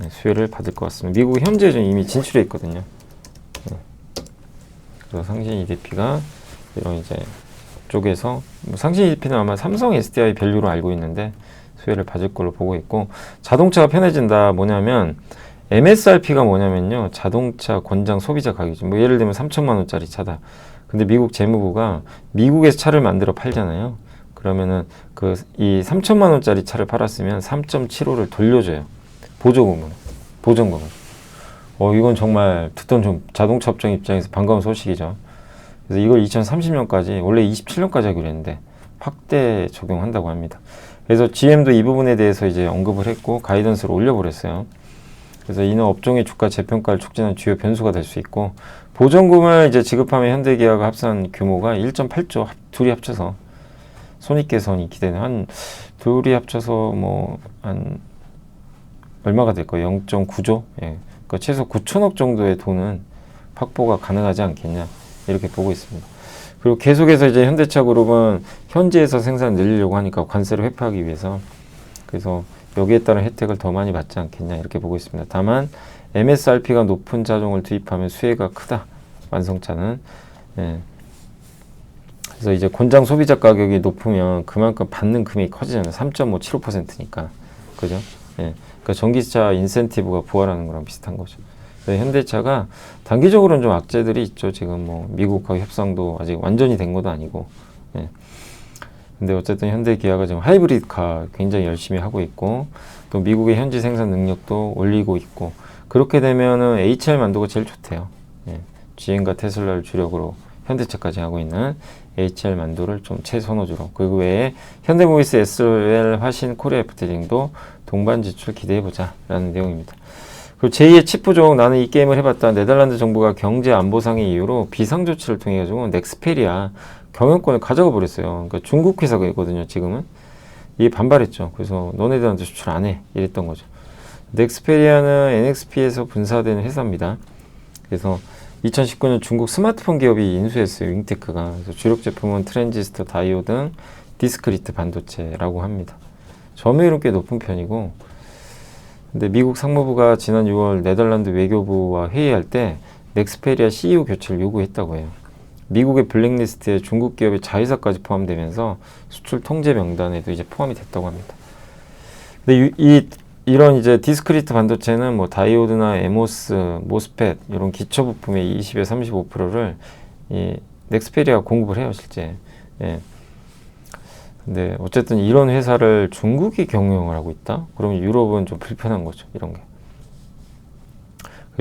수혜를 받을 것 같습니다. 미국이 현재 좀 이미 진출해 있거든요. 그래서 상신 EDP가 이런 이제 쪽에서 상신 EDP는 아마 삼성 SDI 밸류로 알고 있는데 수혜를 받을 걸로 보고 있고, 자동차가 편해진다 뭐냐면 MSRP가 뭐냐면요, 자동차 권장 소비자 가격이죠. 뭐 예를 들면 3천만 원짜리 차다. 근데 미국 재무부가 미국에서 차를 만들어 팔잖아요. 그러면은 이 3천만 원짜리 차를 팔았으면 3.75를 돌려줘요. 보조금으로. 보전금으로. 이건 정말 듣던 좀 자동차 업종 입장에서 반가운 소식이죠. 그래서 이걸 2030년까지, 원래 27년까지 하기로 했는데 확대 적용한다고 합니다. 그래서 GM도 이 부분에 대해서 이제 언급을 했고 가이던스를 올려버렸어요. 그래서 이는 업종의 주가 재평가를 촉진하는 주요 변수가 될 수 있고, 보전금을 이제 지급하면 현대기아가 합산 규모가 1.8조 둘이 합쳐서 손익개선이 기대는 둘이 합쳐서 뭐 한 얼마가 될 거예요? 0.9조? 그러니까 최소 9천억 정도의 돈은 확보가 가능하지 않겠냐 이렇게 보고 있습니다. 그리고 계속해서 이제 현대차 그룹은 현지에서 생산 늘리려고 하니까 관세를 회피하기 위해서 그래서 여기에 따른 혜택을 더 많이 받지 않겠냐 이렇게 보고 있습니다. 다만 MSRP가 높은 차종을 투입하면 수혜가 크다. 완성차는. 예. 그래서 이제 권장 소비자 가격이 높으면 그만큼 받는 금액이 커지잖아요. 3.5, 75%니까. 그죠? 예. 그러니까 전기차 인센티브가 부활하는 거랑 비슷한 거죠. 현대차가 단기적으로는 좀 악재들이 있죠. 지금 뭐 미국과 협상도 아직 완전히 된 것도 아니고. 예. 근데 어쨌든 현대 기아가 지금 하이브리드카 굉장히 열심히 하고 있고 또 미국의 현지 생산 능력도 올리고 있고 그렇게 되면은 HL 만도가 제일 좋대요. 예. GM과 테슬라를 주력으로 현대차까지 하고 있는 HL 만도를 좀 최선호주로 그 외에 현대모비스 SL 화신 코리아 FT링도 동반 지출 기대해보자 라는 내용입니다. 그리고 제2의 칩 부족 나는 이 게임을 해봤다. 네덜란드 정부가 경제 안보상의 이유로 비상조치를 통해 가지고 넥스페리아 경영권을 가져가 버렸어요. 그러니까 중국 회사거든요. 지금은 이게 반발했죠. 그래서 너네들한테 수출 안 해 이랬던 거죠. 넥스페리아는 NXP에서 분사되는 회사입니다. 그래서 2019년 중국 스마트폰 기업이 인수했어요. 윙테크가. 그래서 주력 제품은 트랜지스터, 다이오드 등 디스크리트 반도체라고 합니다. 점유율은 꽤 높은 편이고 근데 미국 상무부가 지난 6월 네덜란드 외교부와 회의할 때 넥스페리아 CEO 교체를 요구했다고 해요. 미국의 블랙리스트에 중국 기업의 자회사까지 포함되면서 수출 통제 명단에도 이제 포함이 됐다고 합니다. 근데 이런 이제 디스크리트 반도체는 뭐 다이오드나 에모스, 모스펫 이런 기초 부품의 20에서 35%를 이 넥스페리아가 공급을 해요, 실제. 예. 근데 어쨌든 이런 회사를 중국이 경영을 하고 있다? 그러면 유럽은 좀 불편한 거죠, 이런 게.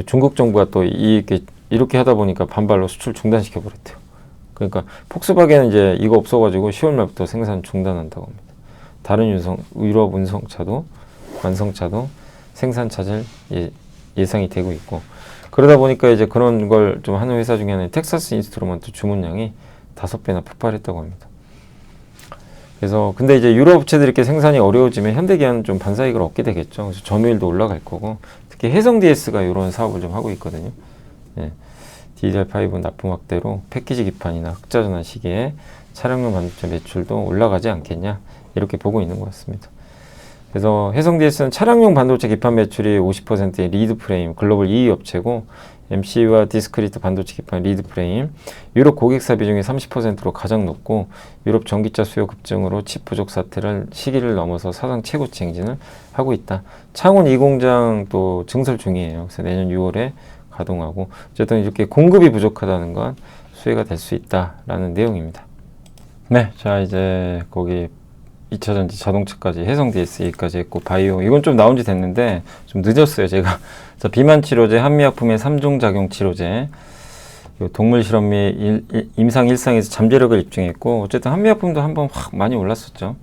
중국 정부가 또 이렇게 하다 보니까 반발로 수출 중단시켜 버렸대요. 그러니까 폭스바겐은 이제 이거 없어가지고 10월 말부터 생산 중단한다고 합니다. 다른 유럽 운송차도 완성차도 생산 차질 예상이 되고 있고 그러다 보니까 이제 그런 걸 좀 하는 회사 중에 하나는 텍사스 인스트루먼트 주문량이 5배나 폭발했다고 합니다. 그래서 근데 이제 유럽 업체들이 이렇게 생산이 어려워지면 현대기아는 좀 반사이익을 얻게 되겠죠. 그래서 점유율도 올라갈 거고 특히 해성 DS가 이런 사업을 좀 하고 있거든요. 예. DDR5 납품 확대로 패키지 기판이나 흑자 전환 시기에 차량용 반도체 매출도 올라가지 않겠냐 이렇게 보고 있는 것 같습니다. 그래서 해성 DS는 차량용 반도체 기판 매출이 50%의 리드 프레임 글로벌 2위 업체고 MCU와 디스크리트 반도체 기판 리드 프레임 유럽 고객사 비중이 30%로 가장 높고 유럽 전기차 수요 급증으로 칩 부족 사태를 시기를 넘어서 사상 최고치 행진을 하고 있다. 창원 2공장 또 증설 중이에요. 그래서 내년 6월에 가동하고 어쨌든 이렇게 공급이 부족하다는 건 수혜가 될 수 있다라는 내용입니다. 네, 자 이제 거기 2차전지 자동차까지 해성 DSE까지 했고 바이오 이건 좀 나온 지 됐는데 좀 늦었어요 제가. 자, 비만 치료제 한미약품의 3중 작용 치료제 동물 실험 및 임상 일상에서 잠재력을 입증했고 어쨌든 한미약품도 한번 확 많이 올랐었죠.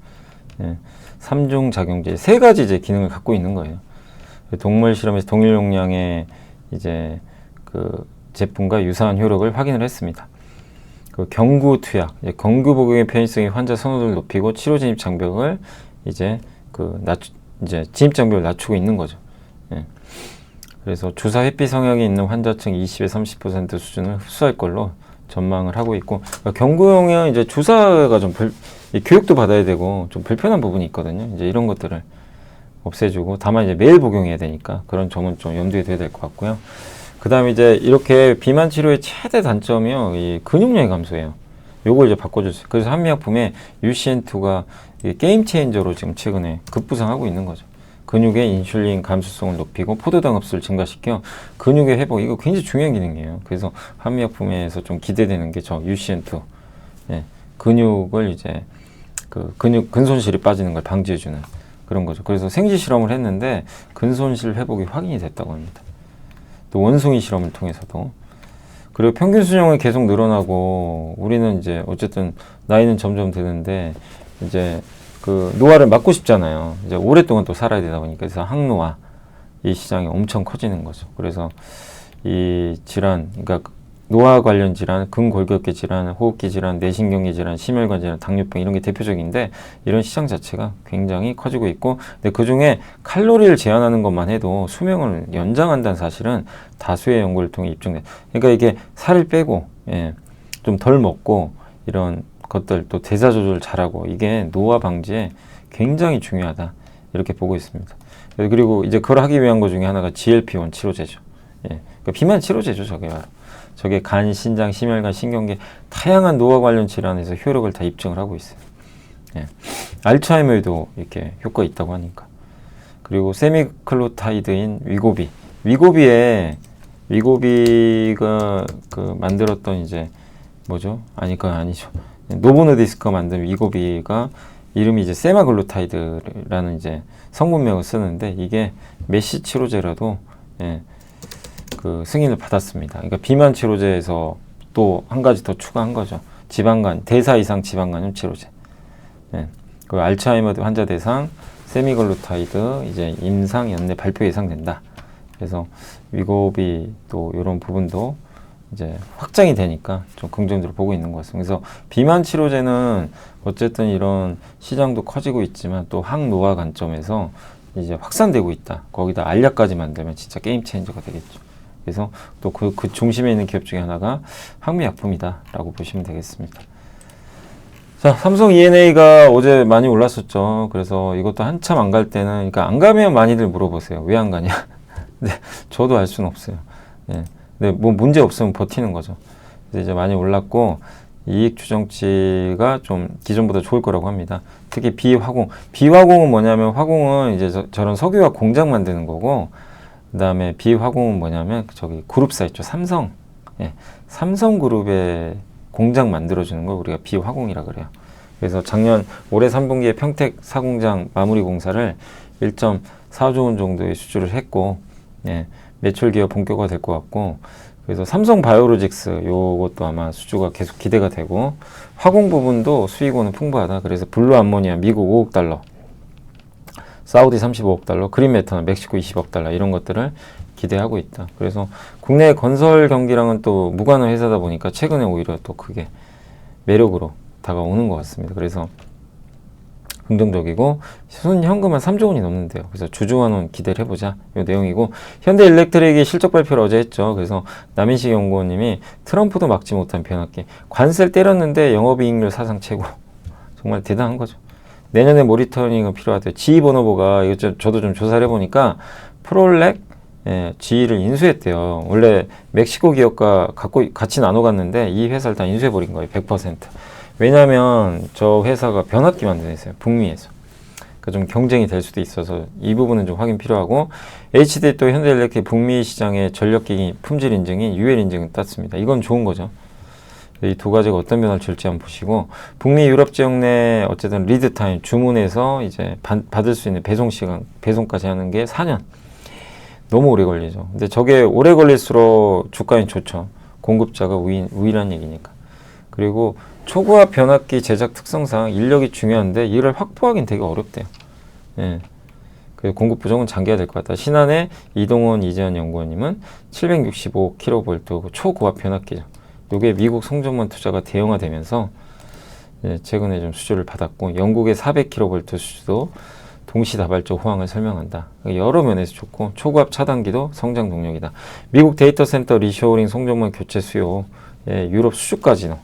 예, 3중 작용제 3가지 이제 기능을 갖고 있는 거예요. 동물 실험에서 동일 용량의 이제 그 제품과 유사한 효력을 확인을 했습니다. 그 경구 투약, 경구 복용의 편의성이 환자 선호도를 높이고 치료 진입 장벽을 이제 이제 진입 장벽을 낮추고 있는 거죠. 예. 그래서 주사 회피 성향이 있는 환자층 20에서 30% 수준을 흡수할 걸로 전망을 하고 있고 그러니까 경구용은 이제 주사가 좀 교육도 받아야 되고 좀 불편한 부분이 있거든요. 이제 이런 것들을 없애주고 다만 이제 매일 복용해야 되니까 그런 점은 좀 염두에 둬야 될 것 같고요. 그 다음에 이제 이렇게 비만 치료의 최대 단점이요. 이 근육량의 감소예요. 요걸 이제 바꿔줬어요. 그래서 한미약품의 UCN2가 게임 체인저로 지금 최근에 급부상하고 있는 거죠. 근육의 인슐린 감수성을 높이고 포도당 흡수를 증가시켜 근육의 회복 이거 굉장히 중요한 기능이에요. 그래서 한미약품에서 좀 기대되는 게 저 UCN2 예, 근육을 이제 그 근손실이 빠지는 걸 방지해주는 그런 거죠. 그래서 생지 실험을 했는데 근손실 회복이 확인이 됐다고 합니다. 또 원숭이 실험을 통해서도 그리고 평균 수명은 계속 늘어나고 우리는 이제 어쨌든 나이는 점점 드는데 이제 그 노화를 막고 싶잖아요. 이제 오랫동안 또 살아야 되다 보니까 그래서 항노화 이 시장이 엄청 커지는 거죠. 그래서 이 질환, 그러니까 노화 관련 질환, 근골격계 질환, 호흡기 질환, 내신경계 질환, 심혈관 질환, 당뇨병 이런 게 대표적인데 이런 시장 자체가 굉장히 커지고 있고 근데 그중에 칼로리를 제한하는 것만 해도 수명을 연장한다는 사실은 다수의 연구를 통해 입증돼. 그러니까 이게 살을 빼고 좀 덜 먹고 이런 것들 또 대사 조절 잘하고 이게 노화 방지에 굉장히 중요하다 이렇게 보고 있습니다. 그리고 이제 그걸 하기 위한 것 중에 하나가 GLP-1 치료제죠. 예, 그러니까 비만 치료제죠. 저게 바로. 저게 간, 신장, 심혈관, 신경계 다양한 노화 관련 질환에서 효력을 다 입증을 하고 있어요. 예. 알츠하이머에도 이렇게 효과 있다고 하니까. 그리고 세미클로타이드인 위고비. 위고비가 그 만들었던 이제 뭐죠? 아니 그건 아니죠. 노보노디스크가 만든 위고비가 이름이 이제 세마글루타이드라는 이제 성분명을 쓰는데 이게 메시 치료제라도 예, 그 승인을 받았습니다. 그러니까 비만 치료제에서 또 한 가지 더 추가한 거죠. 지방간, 대사 이상 지방간염 치료제. 예, 그 알츠하이머 환자 대상 세미글루타이드 이제 임상 연내 발표 예상된다. 그래서 위고비 또 이런 부분도 이제 확장이 되니까 좀 긍정적으로 보고 있는 것 같습니다. 그래서 비만 치료제는 어쨌든 이런 시장도 커지고 있지만 또 항노화 관점에서 이제 확산되고 있다. 거기다 알약까지 만들면 진짜 게임 체인저가 되겠죠. 그래서 또 그 중심에 있는 기업 중에 하나가 항미약품이다라고 보시면 되겠습니다. 자, 삼성 E&A가 어제 많이 올랐었죠. 그래서 이것도 한참 안 갈 때는, 그러니까 안 가면 많이들 물어보세요. 왜 안 가냐? 근데 저도 알 수는 없어요. 예. 근데 뭐 문제 없으면 버티는 거죠. 그래서 이제 많이 올랐고, 이익 추정치가 좀 기존보다 좋을 거라고 합니다. 특히 비화공. 비화공은 뭐냐면, 화공은 이제 저런 석유화학 공장 만드는 거고, 그 다음에 비화공은 뭐냐면, 저기 그룹사 있죠. 삼성. 예. 삼성그룹의 공장 만들어주는 걸 우리가 비화공이라 그래요. 그래서 올해 3분기에 평택 사공장 마무리 공사를 1.4조 원 정도의 수주를 했고, 예, 매출 기업 본격화 될 것 같고, 그래서 삼성 바이오로직스 요것도 아마 수주가 계속 기대가 되고, 화공 부분도 수익원은 풍부하다. 그래서 블루 암모니아 미국 5억 달러, 사우디 35억 달러, 그린 메탄올 멕시코 20억 달러 이런 것들을 기대하고 있다. 그래서 국내 건설 경기랑은 또 무관한 회사다 보니까 최근에 오히려 또 크게 매력으로 다가오는 것 같습니다. 그래서 긍정적이고 순현금 한 3조 원이 넘는데요. 그래서 주주환원 기대를 해보자 이 내용이고, 현대일렉트릭이 실적 발표를 어제 했죠. 그래서 남인식 연구원님이 트럼프도 막지 못한 변압기, 관세를 때렸는데 영업이익률 사상 최고. 정말 대단한 거죠. 내년에 모니터링은 필요하대요. 지휘번호부가 이거 저도 좀 조사를 해보니까 프롤렉 예, 지위를 인수했대요. 원래 멕시코 기업과 같이 나눠 갔는데 이 회사를 다 인수해버린 거예요. 100%. 왜냐하면 저 회사가 변압기 만드는 회사예요. 북미에서. 그러니까 좀 경쟁이 될 수도 있어서 이 부분은 좀 확인 필요하고, HD 또 현대일렉트릭 북미 시장의 전력기기 품질 인증인 UL 인증을 땄습니다. 이건 좋은 거죠. 이 두 가지가 어떤 변화를 줄지 한번 보시고, 북미 유럽 지역 내 어쨌든 리드 타임 주문해서 이제 받을 수 있는 배송 시간, 배송까지 하는 게 4년. 너무 오래 걸리죠. 근데 저게 오래 걸릴수록 주가는 좋죠. 공급자가 우위란 얘기니까. 그리고 초고압 변압기 제작 특성상 인력이 중요한데 이를 확보하기는 되게 어렵대요. 예. 그래서 공급 부족은 장기화 될 것 같다. 신한의 이동원, 이재현 연구원님은 765kV 초고압 변압기죠. 이게 미국 송전문 투자가 대형화되면서 최근에 좀 수주를 받았고, 영국의 400kV 수주도 동시다발적 호황을 설명한다. 여러 면에서 좋고, 초고압 차단기도 성장 동력이다. 미국 데이터 센터 리쇼어링 송전문 교체 수요, 유럽 수주까지도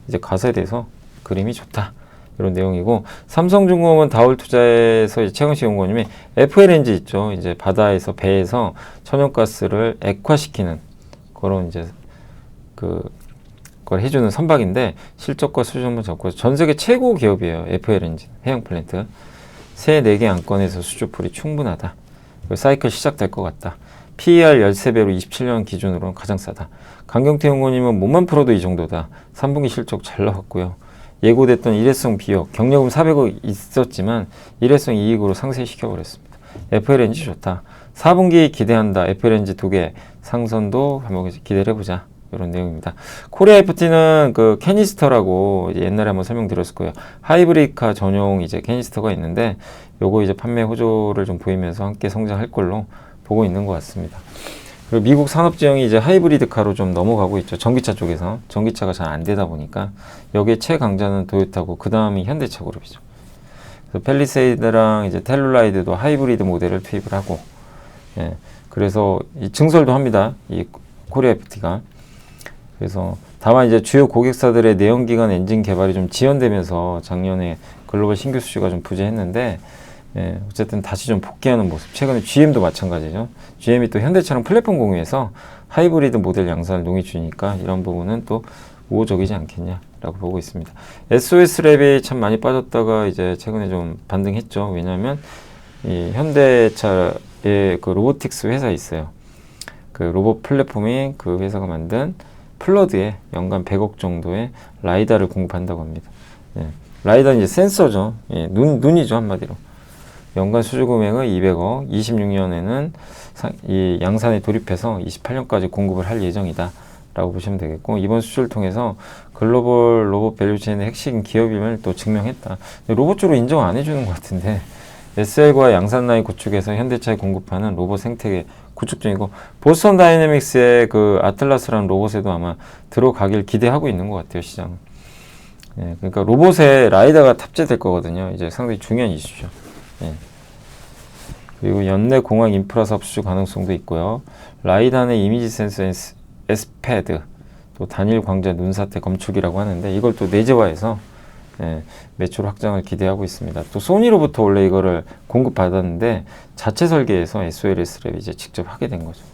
이제 가세에 대해서 그림이 좋다. 이런 내용이고, 삼성중공업은 다올투자에서 최강식 연구원님이 FLNG 있죠. 이제 바다에서 배에서 천연가스를 액화시키는 그런 이제 그걸 해주는 선박인데 실적과 수주 한번 잡고, 전 세계 최고 기업이에요. FLNG 해양 플랜트. 새 4개 안건에서 수주풀이 충분하다. 사이클 시작될 것 같다. PER 13배로 27년 기준으로는 가장 싸다. 강경태 연구원님은 몸만 풀어도 이 정도다. 3분기 실적 잘 나왔고요. 예고됐던 일회성 비용, 경력금 400억 있었지만 일회성 이익으로 상쇄시켜버렸습니다. FLNG 좋다. 4분기 기대한다. FLNG 2개 상선도 한번 기대를 해보자. 이런 내용입니다. 코리아 FT는 그 캐니스터라고 옛날에 한번 설명드렸을 거예요. 하이브리드카 전용 이제 캐니스터가 있는데 요거 이제 판매 호조를 좀 보이면서 함께 성장할 걸로 보고 있는 것 같습니다. 그리고 미국 산업지형이 이제 하이브리드카로 좀 넘어가고 있죠. 전기차 쪽에서. 전기차가 잘 안 되다 보니까 여기에 최강자는 도요타고 그 다음이 현대차 그룹이죠. 그래서 펠리세이드랑 이제 텔룰라이드도 하이브리드 모델을 투입을 하고, 예. 그래서 이 증설도 합니다. 이 코리아 FT가. 그래서 다만 이제 주요 고객사들의 내연기관 엔진 개발이 좀 지연되면서 작년에 글로벌 신규 수주가 좀 부재했는데, 예, 어쨌든 다시 좀 복귀하는 모습. 최근에 GM도 마찬가지죠. GM이 또 현대차랑 플랫폼 공유해서 하이브리드 모델 양산을 논의 중이니까 이런 부분은 또 우호적이지 않겠냐라고 보고 있습니다. SOS랩이 참 많이 빠졌다가 이제 최근에 좀 반등했죠. 왜냐하면 이 현대차의 그 로보틱스 회사 있어요. 그 로봇 플랫폼이 그 회사가 만든 플러드에 연간 100억 정도의 라이다를 공급한다고 합니다. 예. 라이다는 이제 센서죠. 예. 눈이죠, 한마디로. 연간 수주 금액은 200억, 26년에는 이 양산에 돌입해서 28년까지 공급을 할 예정이다 라고 보시면 되겠고, 이번 수주를 통해서 글로벌 로봇 밸류체인의 핵심 기업임을 또 증명했다. 로봇 쪽으로 인정 안 해주는 것 같은데, SL과 양산 라인 구축에서 현대차에 공급하는 로봇 생태계 구축 중이고, 보스턴 다이내믹스의 그 아틀라스라는 로봇에도 아마 들어가길 기대하고 있는 것 같아요, 시장은. 예, 그러니까 로봇에 라이다가 탑재될 거거든요. 이제 상당히 중요한 이슈죠. 예. 그리고 연내 공항 인프라 사업 수주 가능성도 있고요. 라이단의 이미지 센서 S패드, 또 단일 광자 눈사태 검출기라고 하는데, 이걸 또 내재화해서 예, 매출 확장을 기대하고 있습니다. 또 소니로부터 원래 이거를 공급받았는데 자체 설계해서 SOLS를 이제 직접 하게 된 거죠.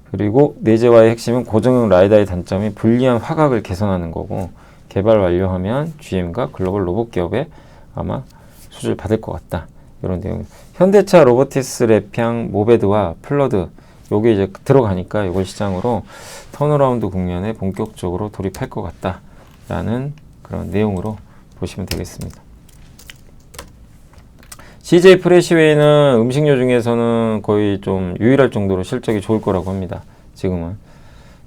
그리고 내재화의 핵심은 고정형 라이다의 단점이 불리한 화각을 개선하는 거고, 개발 완료하면 GM과 글로벌 로봇 기업에 아마 수주를 받을 것 같다. 이런 내용. 현대차 로보티스 랩향 모베드와 플러드 요게 이제 들어가니까 이걸 시장으로 턴어라운드 국면에 본격적으로 돌입할 것 같다라는 그런 내용으로 보시면 되겠습니다. CJ 프레시웨이는 음식료 중에서는 거의 좀 유일할 정도로 실적이 좋을 거라고 합니다. 지금은.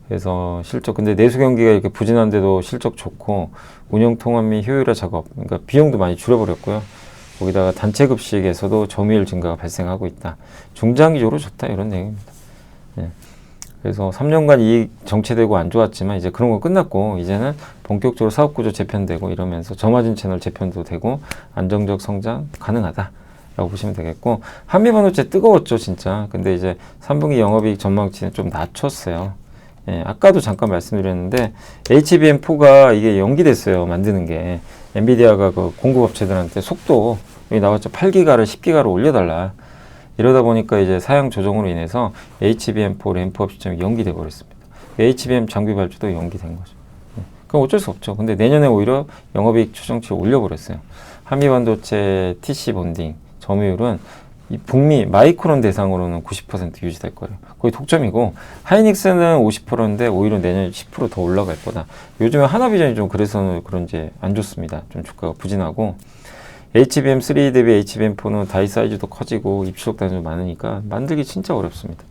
그래서 실적, 근데 내수 경기가 이렇게 부진한데도 실적 좋고, 운영 통합 및 효율화 작업, 그러니까 비용도 많이 줄여버렸고요. 거기다가 단체 급식에서도 점유율 증가가 발생하고 있다. 중장기적으로 좋다, 이런 내용입니다. 네. 그래서 3년간 이익 정체되고 안 좋았지만 이제 그런 거 끝났고, 이제는 본격적으로 사업 구조 재편되고 이러면서 저마진 채널 재편도 되고 안정적 성장 가능하다라고 보시면 되겠고, 한미반도체 뜨거웠죠, 진짜. 근데 이제 3분기 영업이익 전망치는 좀 낮췄어요. 예, 아까도 잠깐 말씀드렸는데 HBM4가 이게 연기됐어요, 만드는 게. 엔비디아가 그 공급업체들한테 속도, 여기 나왔죠, 8기가를 10기가로 올려달라. 이러다 보니까 이제 사양 조정으로 인해서 HBM4 램프업 시점이 연기돼 버렸습니다. HBM 장비 발주도 연기된 거죠. 그럼 어쩔 수 없죠. 근데 내년에 오히려 영업이익 추정치를 올려버렸어요. 한미반도체 TC 본딩 점유율은 이 북미 마이크론 대상으로는 90% 유지될 거예요. 거의 독점이고, 하이닉스는 50%인데 오히려 내년에 10% 더 올라갈 거다. 요즘에 하나비전이 좀 그래서 그런지 안 좋습니다. 좀 주가가 부진하고, HBM3 대비 HBM4는 다이 사이즈도 커지고 입출력 단위도 많으니까 만들기 진짜 어렵습니다.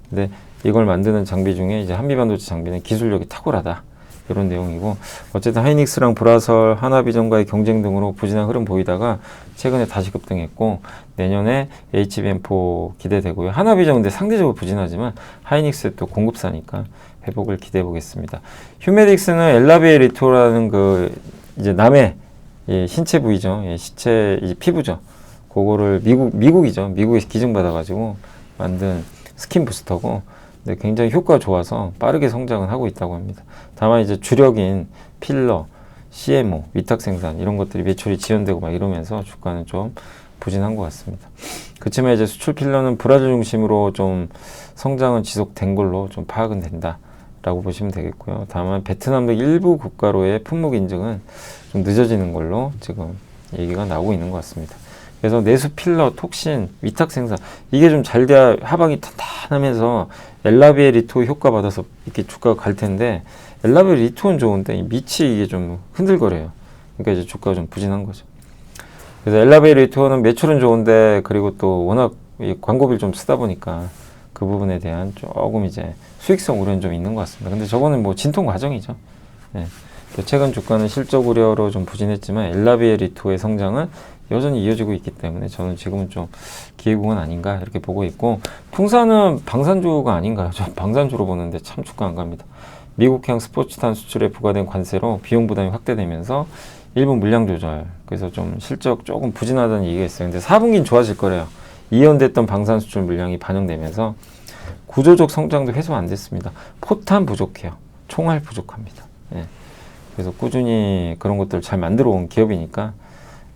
근데 이걸 만드는 장비 중에 이제 한미반도체 장비는 기술력이 탁월하다. 이런 내용이고, 어쨌든 하이닉스랑 브라설, 하나비전과의 경쟁 등으로 부진한 흐름 보이다가 최근에 다시 급등했고, 내년에 HBM4 기대되고요. 하나비전 근데 상대적으로 부진하지만 하이닉스의 또 공급사니까 회복을 기대해 보겠습니다. 휴메딕스는 엘라비에 리토라는 그 이제 남의 예, 신체 부위죠. 예, 시체 이제 피부죠. 그거를 미국이죠. 미국에서 기증받아가지고 만든 스킨 부스터고, 근데 굉장히 효과가 좋아서 빠르게 성장은 하고 있다고 합니다. 다만 이제 주력인 필러, CMO, 위탁 생산 이런 것들이 매출이 지연되고 막 이러면서 주가는 좀 부진한 것 같습니다. 그렇지만 이제 수출 필러는 브라질 중심으로 좀 성장은 지속된 걸로 좀 파악은 된다라고 보시면 되겠고요. 다만 베트남 등 일부 국가로의 품목 인증은 좀 늦어지는 걸로 지금 얘기가 나오고 있는 것 같습니다. 그래서 내수 필러, 톡신, 위탁 생산 이게 좀 잘 돼야 하방이 탄탄하면서 엘라비에 리토 효과 받아서 이렇게 주가가 갈 텐데, 엘라비에 리토는 좋은데 밑이 이게 좀 흔들거려요. 그러니까 이제 주가가 좀 부진한 거죠. 그래서 엘라비에 리토는 매출은 좋은데, 그리고 또 워낙 광고비를 좀 쓰다 보니까 그 부분에 대한 조금 이제 수익성 우려는 좀 있는 것 같습니다. 근데 저거는 뭐 진통 과정이죠. 네. 최근 주가는 실적 우려로 좀 부진했지만 엘라비에 리토의 성장은 여전히 이어지고 있기 때문에 저는 지금은 좀 기회국은 아닌가 이렇게 보고 있고, 풍산은 방산주가 아닌가요? 저 방산주로 보는데 참 주가 안 갑니다. 미국향 스포츠탄 수출에 부과된 관세로 비용 부담이 확대되면서 일부 물량 조절, 그래서 좀 실적 조금 부진하다는 얘기가 있어요. 근데 4분기는 좋아질 거래요. 이연됐던 방산 수출 물량이 반영되면서 구조적 성장도 해소 안 됐습니다. 포탄 부족해요. 총알 부족합니다. 예. 그래서 꾸준히 그런 것들을 잘 만들어 온 기업이니까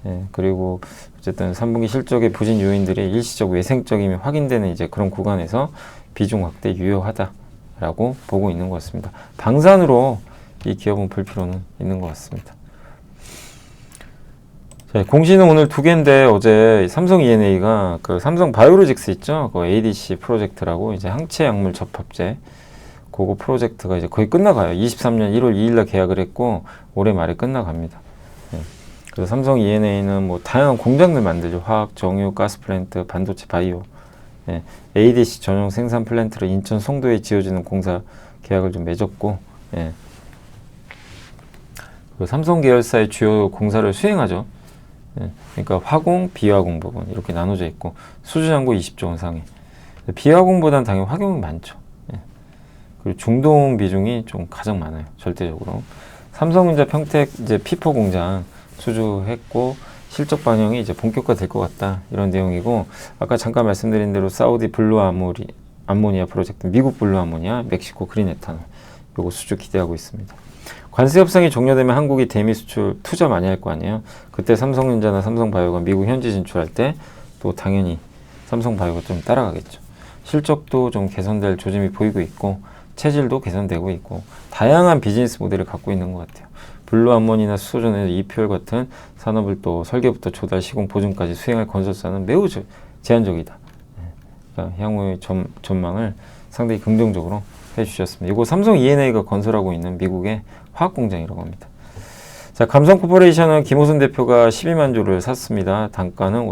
예. 그리고 어쨌든 3분기 실적의 부진 요인들이 일시적 외생적임이 확인되는 이제 그런 구간에서 비중 확대 유효하다라고 보고 있는 것 같습니다. 방산으로 이 기업은 볼 필요는 있는 것 같습니다. 자, 공시는 오늘 두 개인데 어제 삼성 E&A가 그 삼성 바이오로직스 있죠? 그 ADC 프로젝트라고 이제 항체 약물 접합제 그거 프로젝트가 이제 거의 끝나가요. 23년 1월 2일 날 계약을 했고 올해 말에 끝나갑니다. 예. 그래서 삼성 E&A는 뭐 다양한 공장들 만들죠. 화학, 정유, 가스 플랜트, 반도체, 바이오. 예. ADC 전용 생산 플랜트를 인천 송도에 지어지는 공사 계약을 좀 맺었고, 예. 그 삼성 계열사의 주요 공사를 수행하죠. 예. 그러니까 화공, 비화공 부분 이렇게 나눠져 있고 수주 잔고 20조 원 상회. 비화공보다는 당연히 화공이 많죠. 예. 그리고 중동 비중이 좀 가장 많아요. 절대적으로. 삼성전자 평택 이제 P4 공장 수주했고 실적 반영이 이제 본격화될 것 같다 이런 내용이고 아까 잠깐 말씀드린 대로 사우디 블루 암모니아 프로젝트, 미국 블루 암모니아, 멕시코 그린 에탄올 요거 수주 기대하고 있습니다. 관세 협상이 종료되면 한국이 대미 수출 투자 많이 할 거 아니에요. 그때 삼성전자나 삼성바이오가 미국 현지 진출할 때 또 당연히 삼성바이오가 좀 따라가겠죠. 실적도 좀 개선될 조짐이 보이고 있고 체질도 개선되고 있고 다양한 비즈니스 모델을 갖고 있는 것 같아요. 블루암몬이나 수소전해서 EPR 같은 산업을 또 설계부터 조달, 시공, 보증까지 수행할 건설사는 매우 제한적이다. 그러니까 향후의 전망을 상당히 긍정적으로 해주셨습니다. 이거 삼성 E&A가 건설하고 있는 미국의 화학공장이라고 합니다. 자, 감성코퍼레이션은 김호순 대표가 12만 주를 샀습니다. 단가는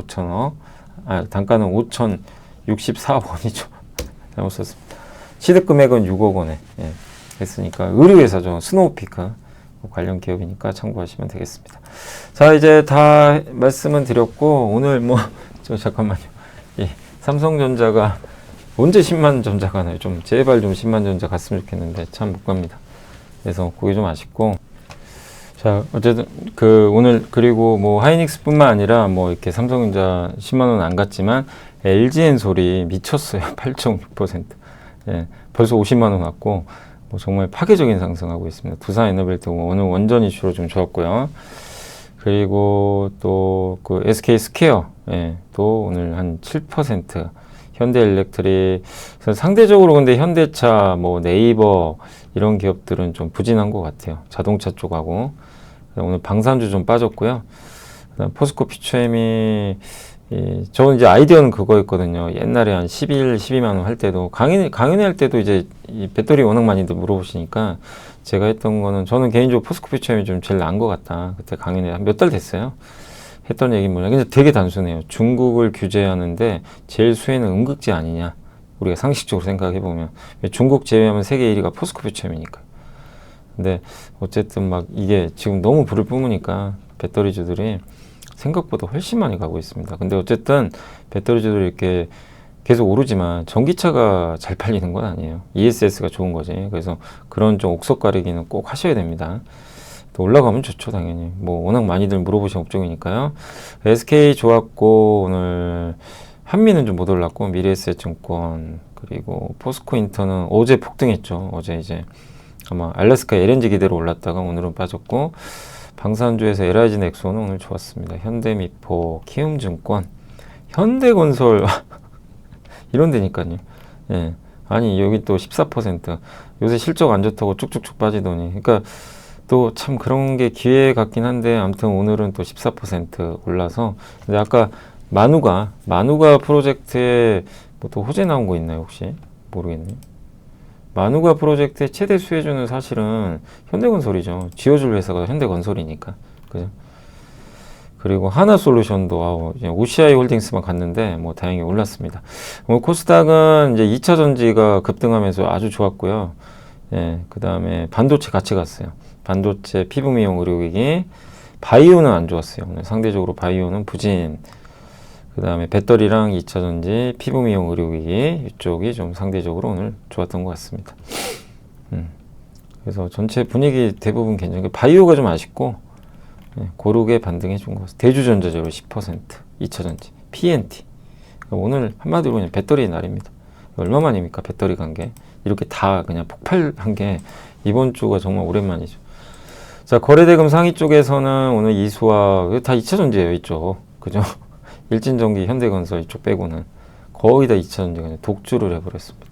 5,064억 원이죠. 잘못 썼습니다. 취득 금액은 6억 원에 했으니까 의류회사죠. 스노우피크 관련 기업이니까 참고하시면 되겠습니다. 자, 이제 다 말씀은 드렸고 오늘 잠깐만요. 삼성전자가 언제 10만 전자 가나요? 좀 제발 좀 10만 전자 갔으면 좋겠는데 참 못 갑니다. 그래서 그게 좀 아쉽고 자, 어쨌든 오늘 그리고 뭐 하이닉스뿐만 아니라 뭐 이렇게 삼성전자 10만 원 안 갔지만 LG엔솔이 미쳤어요. 8.6%. 예, 벌써 50만 원 왔고 뭐 정말 파괴적인 상승하고 있습니다. 두산에너빌트 오늘 원전 이슈로 좀 좋았고요. 그리고 또 그 SK 스퀘어 또 오늘 한 7%. 현대일렉트릭 상대적으로 근데 현대차 뭐 네이버 이런 기업들은 좀 부진한 것 같아요. 자동차 쪽하고 오늘 방산주 좀 빠졌고요. 그다음 포스코 피처엠이 저는 이제 아이디어는 그거였거든요. 옛날에 한 12만 원 할 때도 강연회 할 때도 이제 이 배터리 워낙 많이들 물어보시니까 제가 했던 거는 저는 개인적으로 포스코 피처엠이 좀 제일 나은 것 같다. 그때 강연회 한 몇 달 됐어요. 했던 얘기는 뭐냐. 근데 되게 단순해요. 중국을 규제하는데 제일 수혜는 음극재 아니냐. 우리가 상식적으로 생각해 보면 중국 제외하면 세계 1위가 포스코 피처엠이니까. 근데 어쨌든 막 이게 지금 너무 불을 뿜으니까 배터리주들이 생각보다 훨씬 많이 가고 있습니다. 근데 어쨌든 배터리주들이 이렇게 계속 오르지만 전기차가 잘 팔리는 건 아니에요. ESS가 좋은 거지. 그래서 그런 좀 옥석 가리기는 꼭 하셔야 됩니다. 또 올라가면 좋죠, 당연히. 뭐 워낙 많이들 물어보신 업종이니까요. SK 좋았고 오늘 한미는 좀 못 올랐고 미래에셋증권 그리고 포스코인터는 어제 폭등했죠. 어제 이제 아마 알래스카 LNG 기대로 올랐다가 오늘은 빠졌고 방산주에서 LIG 넥소는 오늘 좋았습니다. 현대미포, 키움증권, 현대건설 이런 데니까요. 예. 아니 여기 또 14% 요새 실적 안 좋다고 쭉쭉쭉 빠지더니 그러니까 또 참 그런 게 기회 같긴 한데 아무튼 오늘은 또 14% 올라서 근데 아까 마누가 프로젝트에 뭐 또 호재 나온 거 있나요 혹시? 모르겠네요. 마누가 프로젝트의 최대 수혜주는 사실은 현대건설이죠. 지어줄 회사가 현대건설이니까. 그죠? 그리고 하나솔루션도 OCI 홀딩스만 갔는데 뭐 다행히 올랐습니다. 뭐 코스닥은 이제 2차 전지가 급등하면서 아주 좋았고요. 예, 그 다음에 반도체 같이 갔어요. 반도체, 피부 미용 의료기기, 바이오는 안 좋았어요. 오늘 상대적으로 바이오는 부진. 그 다음에 배터리랑 2차 전지, 피부 미용 의료기기 이쪽이 좀 상대적으로 오늘 좋았던 것 같습니다. 그래서 전체 분위기 대부분 괜찮고 바이오가 좀 아쉽고 고르게 반등해 준 것 같습니다. 대주전자적으로 10%, 2차 전지, PNT. 그러니까 오늘 한마디로 그냥 배터리의 날입니다. 얼마만입니까? 배터리 간 게. 이렇게 다 그냥 폭발한 게 이번 주가 정말 오랜만이죠. 자, 거래대금 상위 쪽에서는 오늘 이수와 다 2차전지예요, 이쪽. 그죠? 일진전기, 현대건설 이쪽 빼고는 거의 다 2차전지가 독주를 해버렸습니다.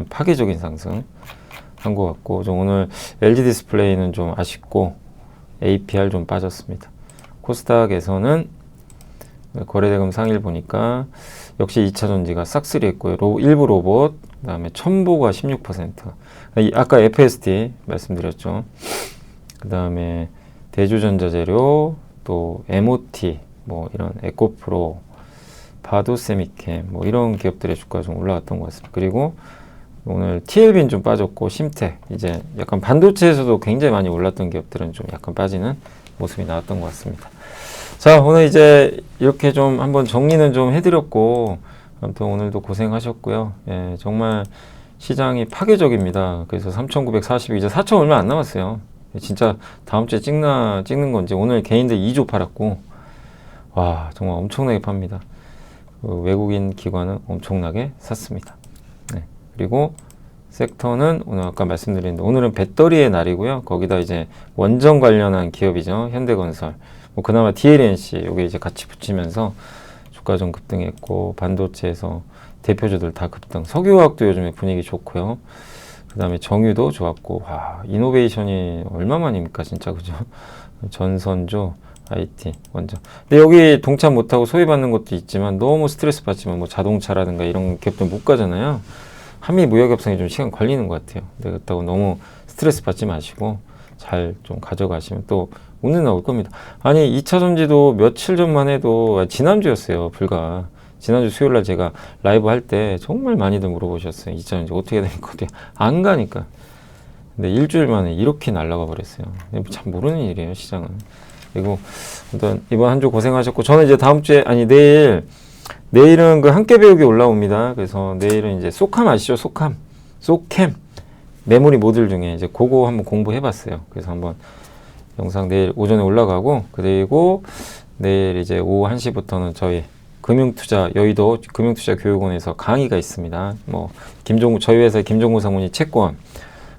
파괴적인 상승 한 것 같고, 좀 오늘 LG 디스플레이는 좀 아쉽고 APR 좀 빠졌습니다. 코스닥에서는 거래대금 상위를 보니까 역시 2차전지가 싹쓸이 했고요. 일부 로봇, 그 다음에 첨보가 16%. 아까 FSD 말씀드렸죠. 그 다음에 대주전자재료, 또 MOT, 뭐 이런 에코프로, 바도세미캠, 뭐 이런 기업들의 주가가 좀 올라갔던 것 같습니다. 그리고 오늘 TLB는 좀 빠졌고, 심텍, 이제 약간 반도체에서도 굉장히 많이 올랐던 기업들은 좀 약간 빠지는 모습이 나왔던 것 같습니다. 자, 오늘 이제 이렇게 좀 한번 정리는 좀 해드렸고, 아무튼 오늘도 고생하셨고요. 예, 정말 시장이 파괴적입니다. 그래서 3,940, 이제 4,000 얼마 안 남았어요. 진짜 다음 주에 찍는 건지, 오늘 개인들 2조 팔았고, 와, 정말 엄청나게 팝니다. 그 외국인 기관은 엄청나게 샀습니다. 네. 그리고 섹터는 오늘 아까 말씀드린 오늘은 배터리의 날이고요. 거기다 이제 원전 관련한 기업이죠. 현대건설. 뭐 그나마 DLNC 요게 이제 같이 붙이면서 주가 좀 급등했고, 반도체에서 대표주들 다 급등. 석유화학도 요즘에 분위기 좋고요. 그 다음에 정유도 좋았고, 와, 이노베이션이 얼마만입니까, 진짜, 그죠? 전선조, IT, 원전. 근데 여기 동참 못하고 소외받는 것도 있지만, 너무 스트레스 받지만, 뭐 자동차라든가 이런 기업들 못 가잖아요. 한미 무역 협상이 좀 시간 걸리는 것 같아요. 근데 그렇다고 너무 스트레스 받지 마시고, 잘 좀 가져가시면 또 오늘 나올 겁니다. 아니, 2차 전지도 며칠 전만 해도, 지난주였어요, 불과. 지난주 수요일날 제가 라이브 할 때 정말 많이들 물어보셨어요. 2차 전지 어떻게 될 거냐. 안 가니까. 근데 일주일 만에 이렇게 날아가 버렸어요. 참 모르는 일이에요, 시장은. 그리고 일단 이번 한 주 고생하셨고, 저는 이제 다음 주에, 아니, 내일은 그 함께 배우기 올라옵니다. 그래서 내일은 이제 소캄 아시죠? 소캄. 메모리 모듈 중에 이제 그거 한번 공부해봤어요. 그래서 한번 영상 내일 오전에 올라가고, 그리고 내일 이제 오후 1시부터는 저희 금융투자, 여의도 금융투자교육원에서 강의가 있습니다. 뭐, 저희 회사의 김종구 상무님 채권,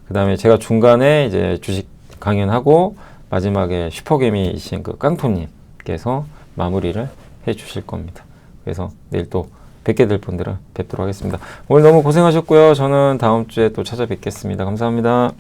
그 다음에 제가 중간에 이제 주식 강연하고, 마지막에 슈퍼개미이신 그 깡토님께서 마무리를 해 주실 겁니다. 그래서 내일 또 뵙게 될 분들은 뵙도록 하겠습니다. 오늘 너무 고생하셨고요. 저는 다음 주에 또 찾아뵙겠습니다. 감사합니다.